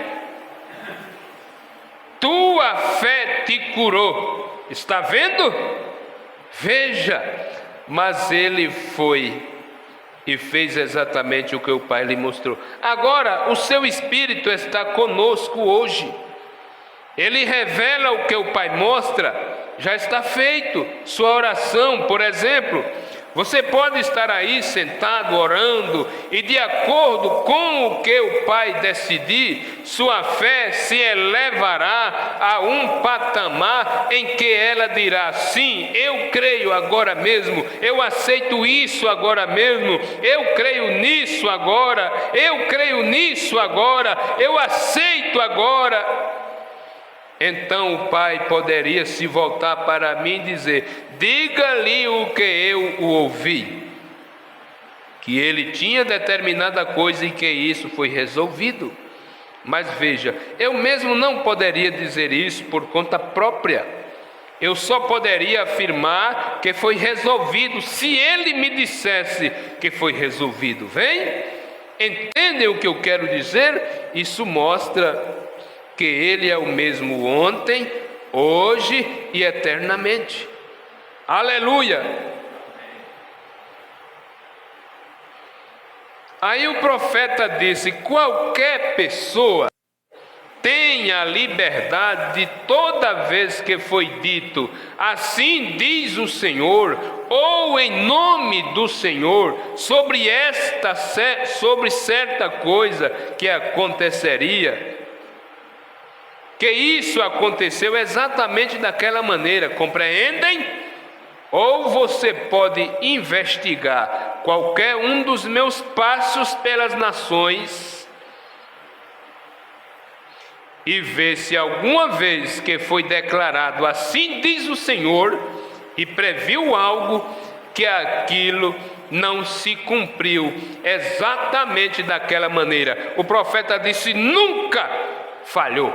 Tua fé te curou. Está vendo? Veja, mas ele foi e fez exatamente o que o Pai lhe mostrou. Agora, o seu Espírito está conosco hoje. Ele revela o que o Pai mostra, já está feito. Sua oração, por exemplo, você pode estar aí sentado orando e de acordo com o que o Pai decidir, sua fé se elevará a um patamar em que ela dirá: sim, eu creio agora mesmo, eu aceito isso agora mesmo, eu creio nisso agora, eu creio nisso agora, eu aceito agora. Então o Pai poderia se voltar para mim e dizer: diga-lhe o que eu o ouvi, que ele tinha determinada coisa e que isso foi resolvido. Mas veja, eu mesmo não poderia dizer isso por conta própria. Eu só poderia afirmar que foi resolvido se ele me dissesse que foi resolvido. Vem? Entendem o que eu quero dizer? Isso mostra que ele é o mesmo ontem, hoje e eternamente. Aleluia! Aí o profeta disse: qualquer pessoa tem a liberdade de, toda vez que foi dito, assim diz o Senhor, ou em nome do Senhor, sobre certa coisa que aconteceria, que isso aconteceu exatamente daquela maneira, compreendem? Ou você pode investigar qualquer um dos meus passos pelas nações e ver se alguma vez que foi declarado assim diz o Senhor e previu algo, que aquilo não se cumpriu exatamente daquela maneira. O profeta disse: nunca falhou.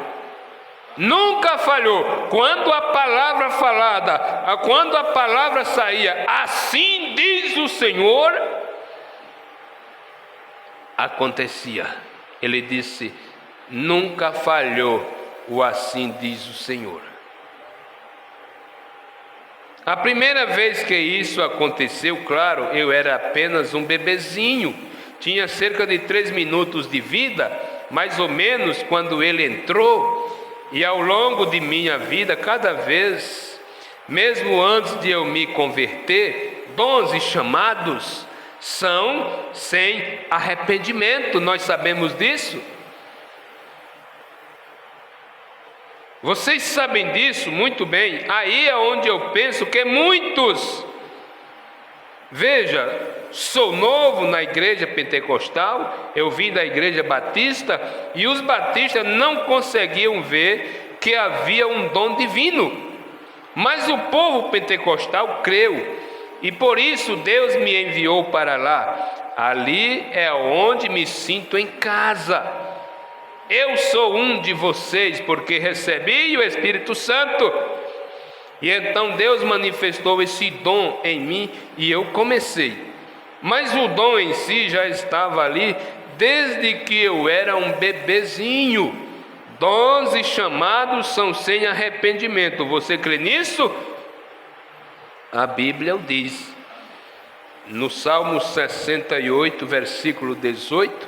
Nunca falhou. Quando a palavra falada, quando a palavra saía, assim diz o Senhor, acontecia. Ele disse: nunca falhou o assim diz o Senhor. A primeira vez que isso aconteceu, claro, eu era apenas um bebezinho, tinha cerca de 3 minutos de vida, mais ou menos, quando ele entrou. E ao longo de minha vida, cada vez, mesmo antes de eu me converter, dons e chamados são sem arrependimento, nós sabemos disso. Vocês sabem disso muito bem. Aí é onde eu penso que muitos, veja, sou novo na igreja pentecostal, eu vim da igreja batista, e os batistas não conseguiam ver que havia um dom divino, mas o povo pentecostal creu, e por isso Deus me enviou para lá. Ali é onde me sinto em casa. eu sou um de vocês, porque recebi o Espírito Santo. E então Deus manifestou esse dom em mim e eu comecei. Mas o dom em si já estava ali desde que eu era um bebezinho. Dons e chamados são sem arrependimento. Você crê nisso? A Bíblia o diz. No Salmo 68, versículo 18,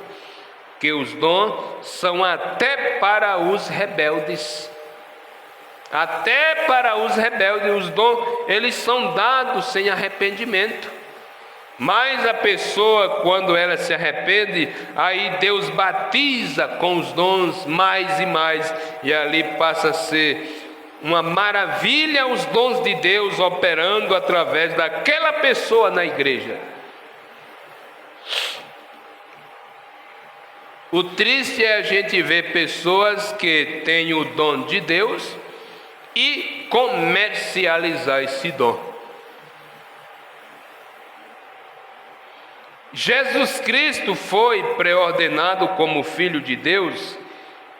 que os dons são até para os rebeldes. Até para os rebeldes, os dons, eles são dados sem arrependimento. Mas a pessoa, quando ela se arrepende, aí Deus batiza com os dons mais e mais, e ali passa a ser uma maravilha os dons de Deus operando através daquela pessoa na igreja. O triste é a gente ver pessoas que têm o dom de Deus e comercializar esse dom. Jesus Cristo foi preordenado como Filho de Deus.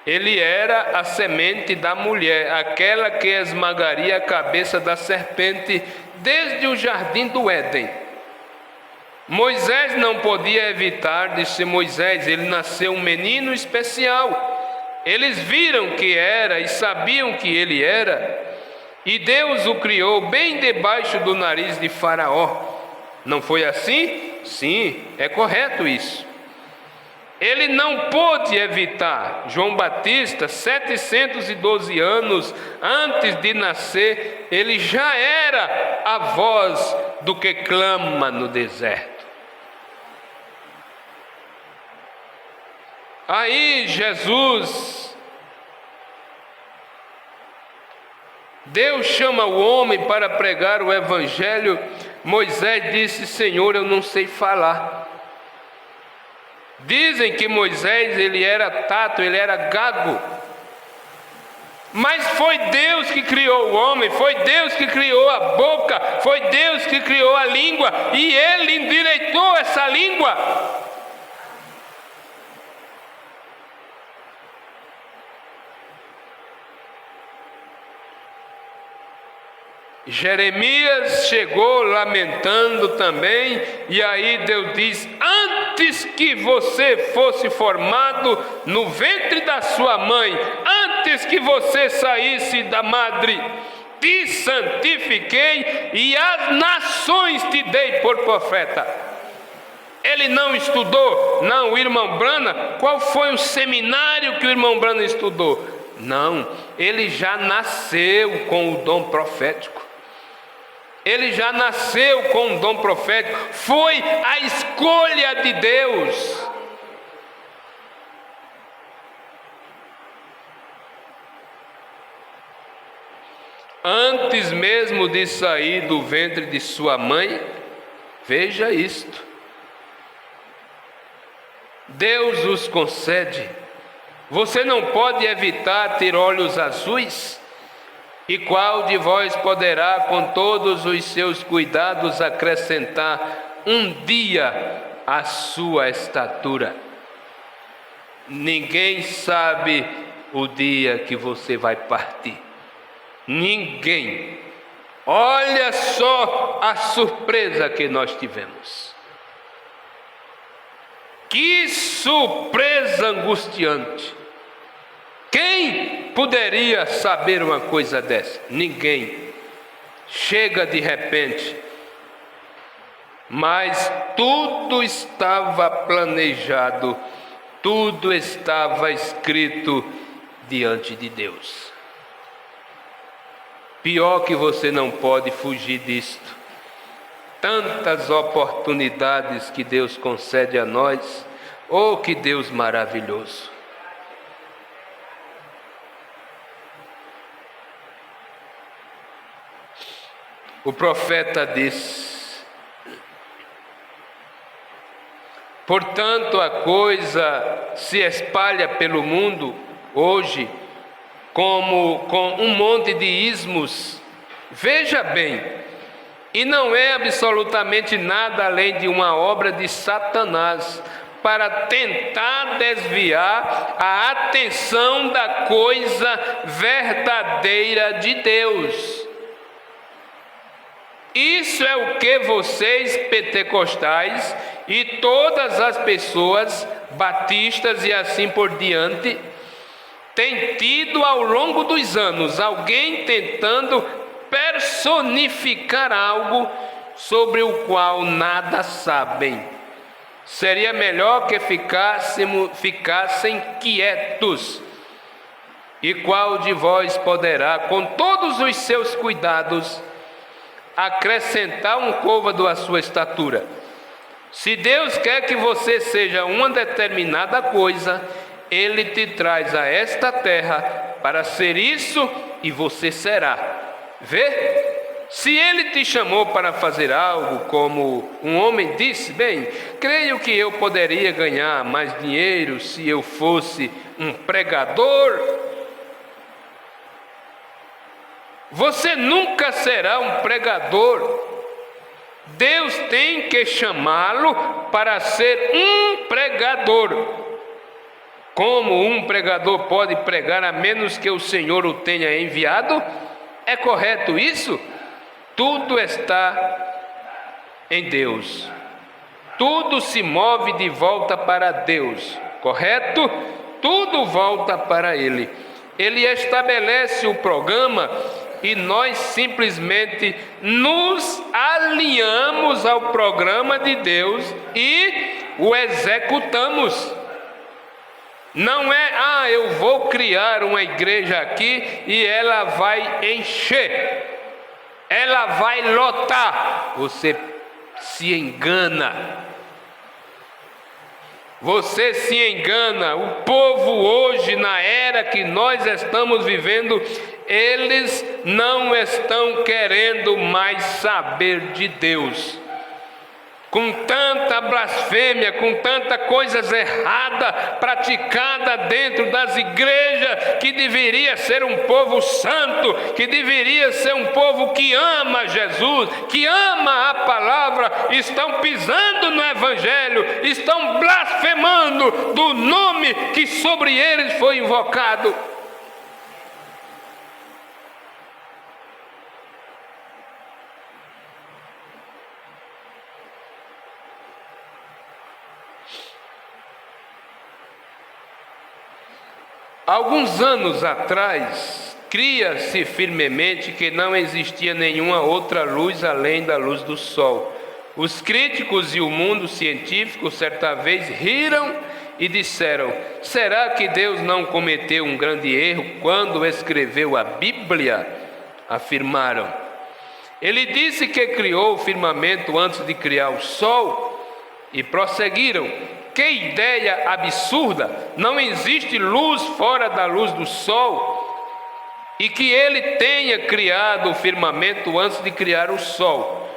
Ele era a semente da mulher, aquela que esmagaria a cabeça da serpente desde o jardim do Éden. Moisés não podia evitar de ser Moisés, ele nasceu um menino especial. Eles viram que era e sabiam que ele era, e Deus o criou bem debaixo do nariz de Faraó. Não foi assim? Sim, é correto isso. Ele não pôde evitar. João Batista, 712 anos antes de nascer, ele já era a voz do que clama no deserto. Aí Jesus, Deus chama o homem para pregar o evangelho. Moisés disse: Senhor, eu não sei falar. Dizem que Moisés, ele era tato, ele era gago. Mas foi Deus que criou o homem, foi Deus que criou a boca, foi Deus que criou a língua, e ele endireitou essa língua. Jeremias chegou lamentando também, e aí Deus diz: antes que você fosse formado no ventre da sua mãe, antes que você saísse da madre, te santifiquei e as nações te dei por profeta. Ele não estudou? Não, o irmão Brana, qual foi o seminário que o irmão Brana estudou? Não, ele já nasceu com o dom profético. Ele já nasceu com um dom profético, foi a escolha de Deus. Antes mesmo de sair do ventre de sua mãe, veja isto. Deus os concede. Você não pode evitar ter olhos azuis? E qual de vós poderá, com todos os seus cuidados, acrescentar um dia à sua estatura? Ninguém sabe o dia que você vai partir. Ninguém. Olha só a surpresa que nós tivemos. Que surpresa angustiante! Quem poderia saber uma coisa dessa? Ninguém. Chega de repente. Mas tudo estava planejado, tudo estava escrito diante de Deus. Pior que você não pode fugir disto. Tantas oportunidades que Deus concede a nós. Oh, que Deus maravilhoso! O profeta diz: portanto, a coisa se espalha pelo mundo hoje como com um monte de ismos. Veja bem, e não é absolutamente nada além de uma obra de Satanás para tentar desviar a atenção da coisa verdadeira de Deus. Isso é o que vocês pentecostais e todas as pessoas batistas e assim por diante têm tido ao longo dos anos, alguém tentando personificar algo sobre o qual nada sabem. Seria melhor que ficassem quietos. E qual de vós poderá, com todos os seus cuidados, acrescentar um côvado à sua estatura? Se Deus quer que você seja uma determinada coisa, Ele te traz a esta terra para ser isso e você será. Vê? Se Ele te chamou para fazer algo, como um homem disse, bem, creio que eu poderia ganhar mais dinheiro se eu fosse um pregador. Você nunca será um pregador. Deus tem que chamá-lo para ser um pregador. Como um pregador pode pregar a menos que o Senhor o tenha enviado? É correto isso? Tudo está em Deus. Tudo se move de volta para Deus, correto? Tudo volta para Ele. Ele estabelece o programa e nós simplesmente nos alinhamos ao programa de Deus e o executamos. Não é, eu vou criar uma igreja aqui e ela vai encher, ela vai lotar. Você se engana. Você se engana. O povo hoje, na era que nós estamos vivendo, eles não estão querendo mais saber de Deus. Com tanta blasfêmia, com tanta coisas errada praticada dentro das igrejas, que deveria ser um povo santo, que deveria ser um povo que ama Jesus, que ama a palavra, estão pisando no evangelho, estão blasfemando do nome que sobre eles foi invocado. Alguns anos atrás, cria-se firmemente que não existia nenhuma outra luz além da luz do sol. Os críticos e o mundo científico certa vez riram e disseram: será que Deus não cometeu um grande erro quando escreveu a Bíblia? Afirmaram. Ele disse que criou o firmamento antes de criar o sol. E prosseguiram: que ideia absurda! Não existe luz fora da luz do sol. E que ele tenha criado o firmamento antes de criar o sol.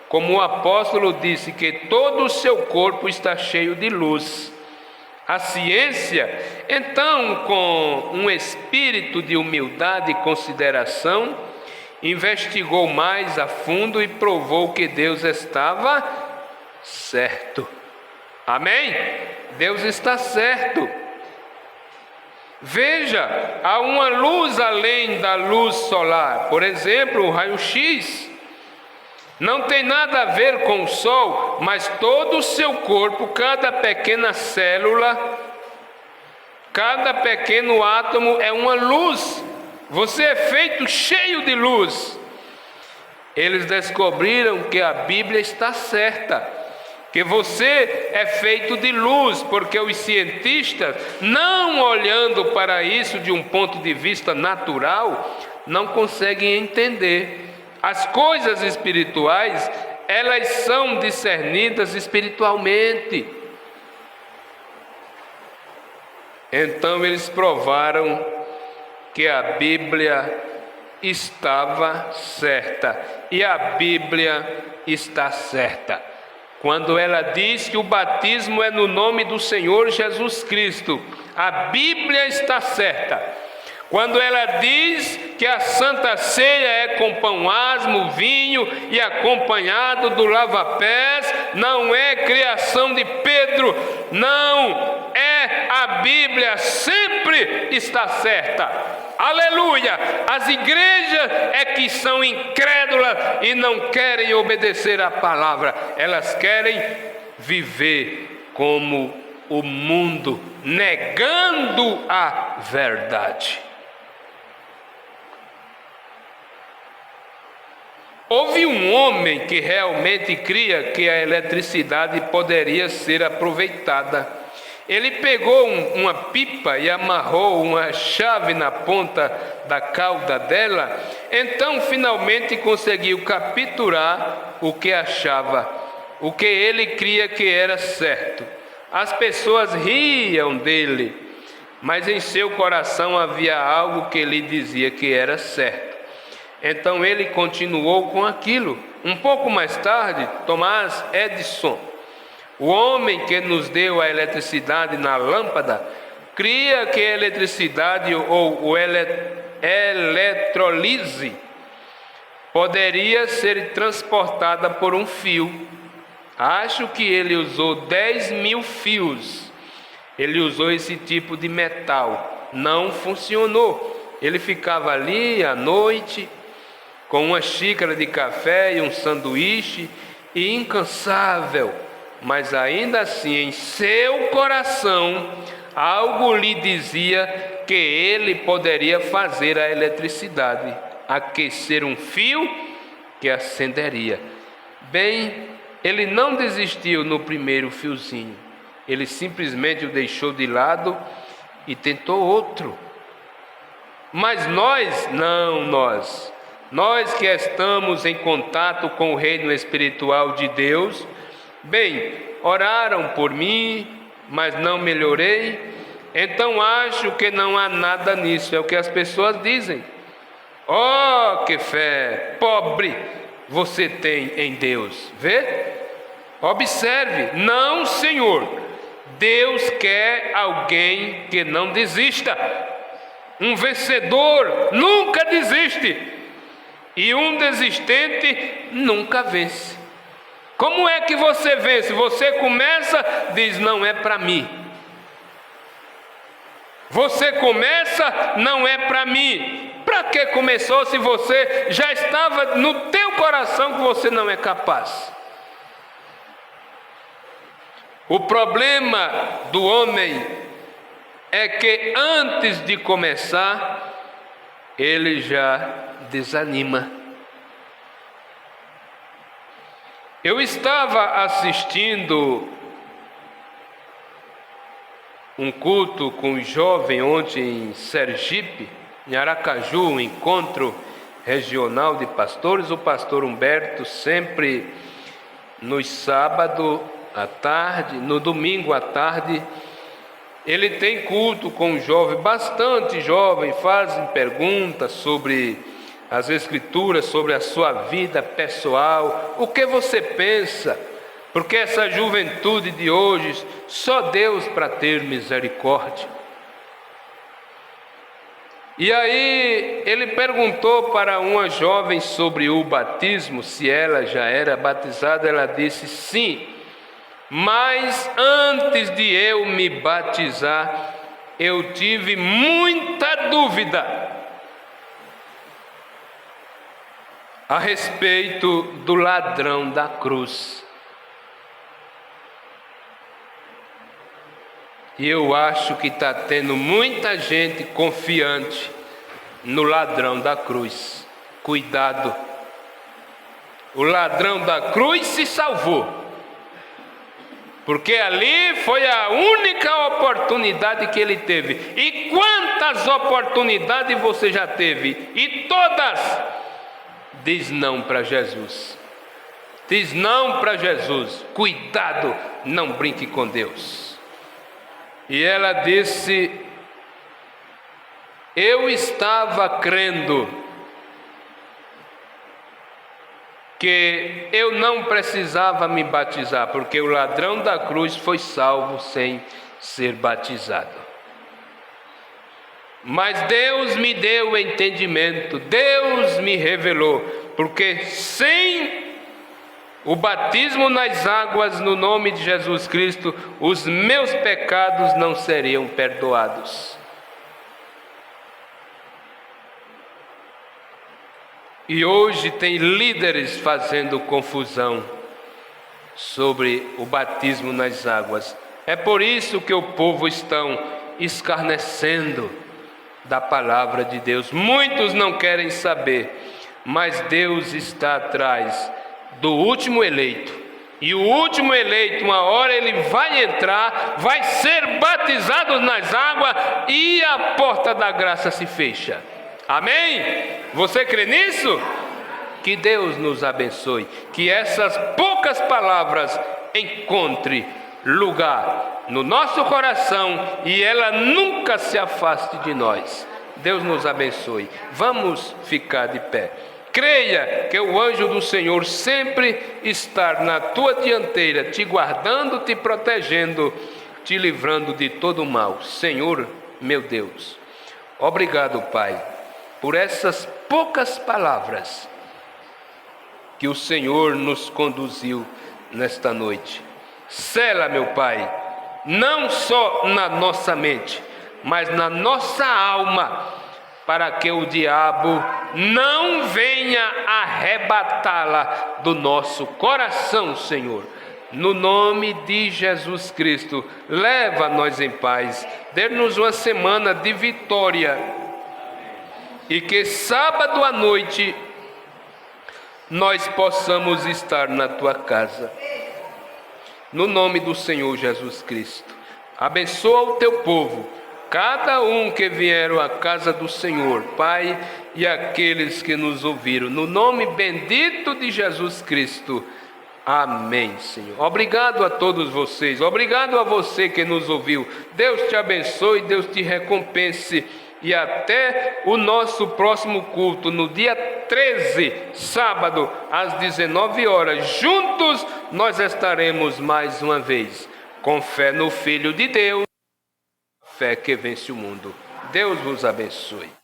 Como o apóstolo disse que todo o seu corpo está cheio de luz. A ciência, então, com um espírito de humildade e consideração, investigou mais a fundo e provou que Deus estava certo. Amém? Deus está certo. Veja, há uma luz além da luz solar. Por exemplo, o raio-x não tem nada a ver com o sol, mas todo o seu corpo, cada pequena célula, cada pequeno átomo é uma luz. Você é feito cheio de luz. Eles descobriram que a Bíblia está certa, que você é feito de luz, porque os cientistas, não olhando para isso de um ponto de vista natural, não conseguem entender. As coisas espirituais, elas são discernidas espiritualmente. Então eles provaram que a Bíblia estava certa, e a Bíblia está certa. Quando ela diz que o batismo é no nome do Senhor Jesus Cristo, a Bíblia está certa. Quando ela diz que a Santa Ceia é com pão asmo, vinho e acompanhado do lava-pés, não é criação de Pedro, Não é, a Bíblia sempre está certa. Aleluia! As igrejas é que são incrédulas e não querem obedecer à palavra. Elas querem viver como o mundo, negando a verdade. Houve um homem que realmente cria que a eletricidade poderia ser aproveitada. Ele pegou uma pipa e amarrou uma chave na ponta da cauda dela. Então finalmente conseguiu capturar o que achava, o que ele cria que era certo. As pessoas riam dele, mas em seu coração havia algo que lhe dizia que era certo. Então ele continuou com aquilo. Um pouco mais tarde, Thomas Edison, o homem que nos deu a eletricidade na lâmpada, cria que a eletricidade ou eletrólise poderia ser transportada por um fio. Acho que ele usou 10.000 fios. Ele usou esse tipo de metal. Não funcionou. Ele ficava ali à noite, com uma xícara de café e um sanduíche, e incansável, mas ainda assim em seu coração algo lhe dizia que ele poderia fazer a eletricidade, aquecer um fio que acenderia. Bem, ele não desistiu no primeiro fiozinho, ele simplesmente o deixou de lado e tentou outro. Mas nós que estamos em contato com o reino espiritual de Deus, bem, oraram por mim, mas não melhorei, então acho que não há nada nisso, é o que as pessoas dizem. Oh, que fé pobre você tem em Deus, vê? Observe, não, Senhor, Deus quer alguém que não desista. Um vencedor nunca desiste. E um desistente nunca vence. Como é que você vence? Você começa, diz, não é para mim. Você começa, não é para mim. Para que começou se você já estava no teu coração que você não é capaz? O problema do homem é que antes de começar, ele já desanima. Eu estava assistindo um culto com um jovem ontem em Sergipe, em Aracaju, um encontro regional de pastores. O pastor Humberto sempre nos sábados à tarde, no domingo à tarde, ele tem culto com um jovem, bastante jovem, fazem perguntas sobre as Escrituras, sobre a sua vida pessoal, o que você pensa, porque essa juventude de hoje, só Deus para ter misericórdia. E aí ele perguntou para uma jovem sobre o batismo, se ela já era batizada. Ela disse sim, mas antes de eu me batizar, eu tive muita dúvida a respeito do ladrão da cruz. E eu acho que está tendo muita gente confiante no ladrão da cruz. Cuidado! O ladrão da cruz se salvou, porque ali foi a única oportunidade que ele teve. E quantas oportunidades você já teve? E todas diz não para Jesus. Diz não para Jesus. Cuidado, não brinque com Deus. E ela disse: eu estava crendo que eu não precisava me batizar, porque o ladrão da cruz foi salvo sem ser batizado. Mas Deus me deu o entendimento, Deus me revelou, porque sem o batismo nas águas no nome de Jesus Cristo, os meus pecados não seriam perdoados. E hoje tem líderes fazendo confusão sobre o batismo nas águas. É por isso que o povo estão escarnecendo da palavra de Deus. Muitos não querem saber, mas Deus está atrás do último eleito. E o último eleito, uma hora ele vai entrar, vai ser batizado nas águas e a porta da graça se fecha. Amém? Você crê nisso? Que Deus nos abençoe, que essas poucas palavras encontrem lugar no nosso coração e ela nunca se afaste de nós. Deus nos abençoe. Vamos ficar de pé. Creia que o anjo do Senhor sempre está na tua dianteira, te guardando, te protegendo, te livrando de todo mal. Senhor, meu Deus, obrigado, Pai, por essas poucas palavras que o Senhor nos conduziu nesta noite. Sela, meu Pai, não só na nossa mente, mas na nossa alma, para que o diabo não venha arrebatá-la do nosso coração, Senhor. No nome de Jesus Cristo, leva-nos em paz, dê-nos uma semana de vitória, e que sábado à noite nós possamos estar na tua casa. No nome do Senhor Jesus Cristo, abençoa o teu povo, cada um que vieram à casa do Senhor, Pai, e aqueles que nos ouviram, no nome bendito de Jesus Cristo. Amém, Senhor. Obrigado a todos vocês, obrigado a você que nos ouviu. Deus te abençoe, Deus te recompense. E até o nosso próximo culto, no dia 13, sábado, às 19 horas. Juntos nós estaremos mais uma vez, com fé no Filho de Deus, fé que vence o mundo. Deus vos abençoe.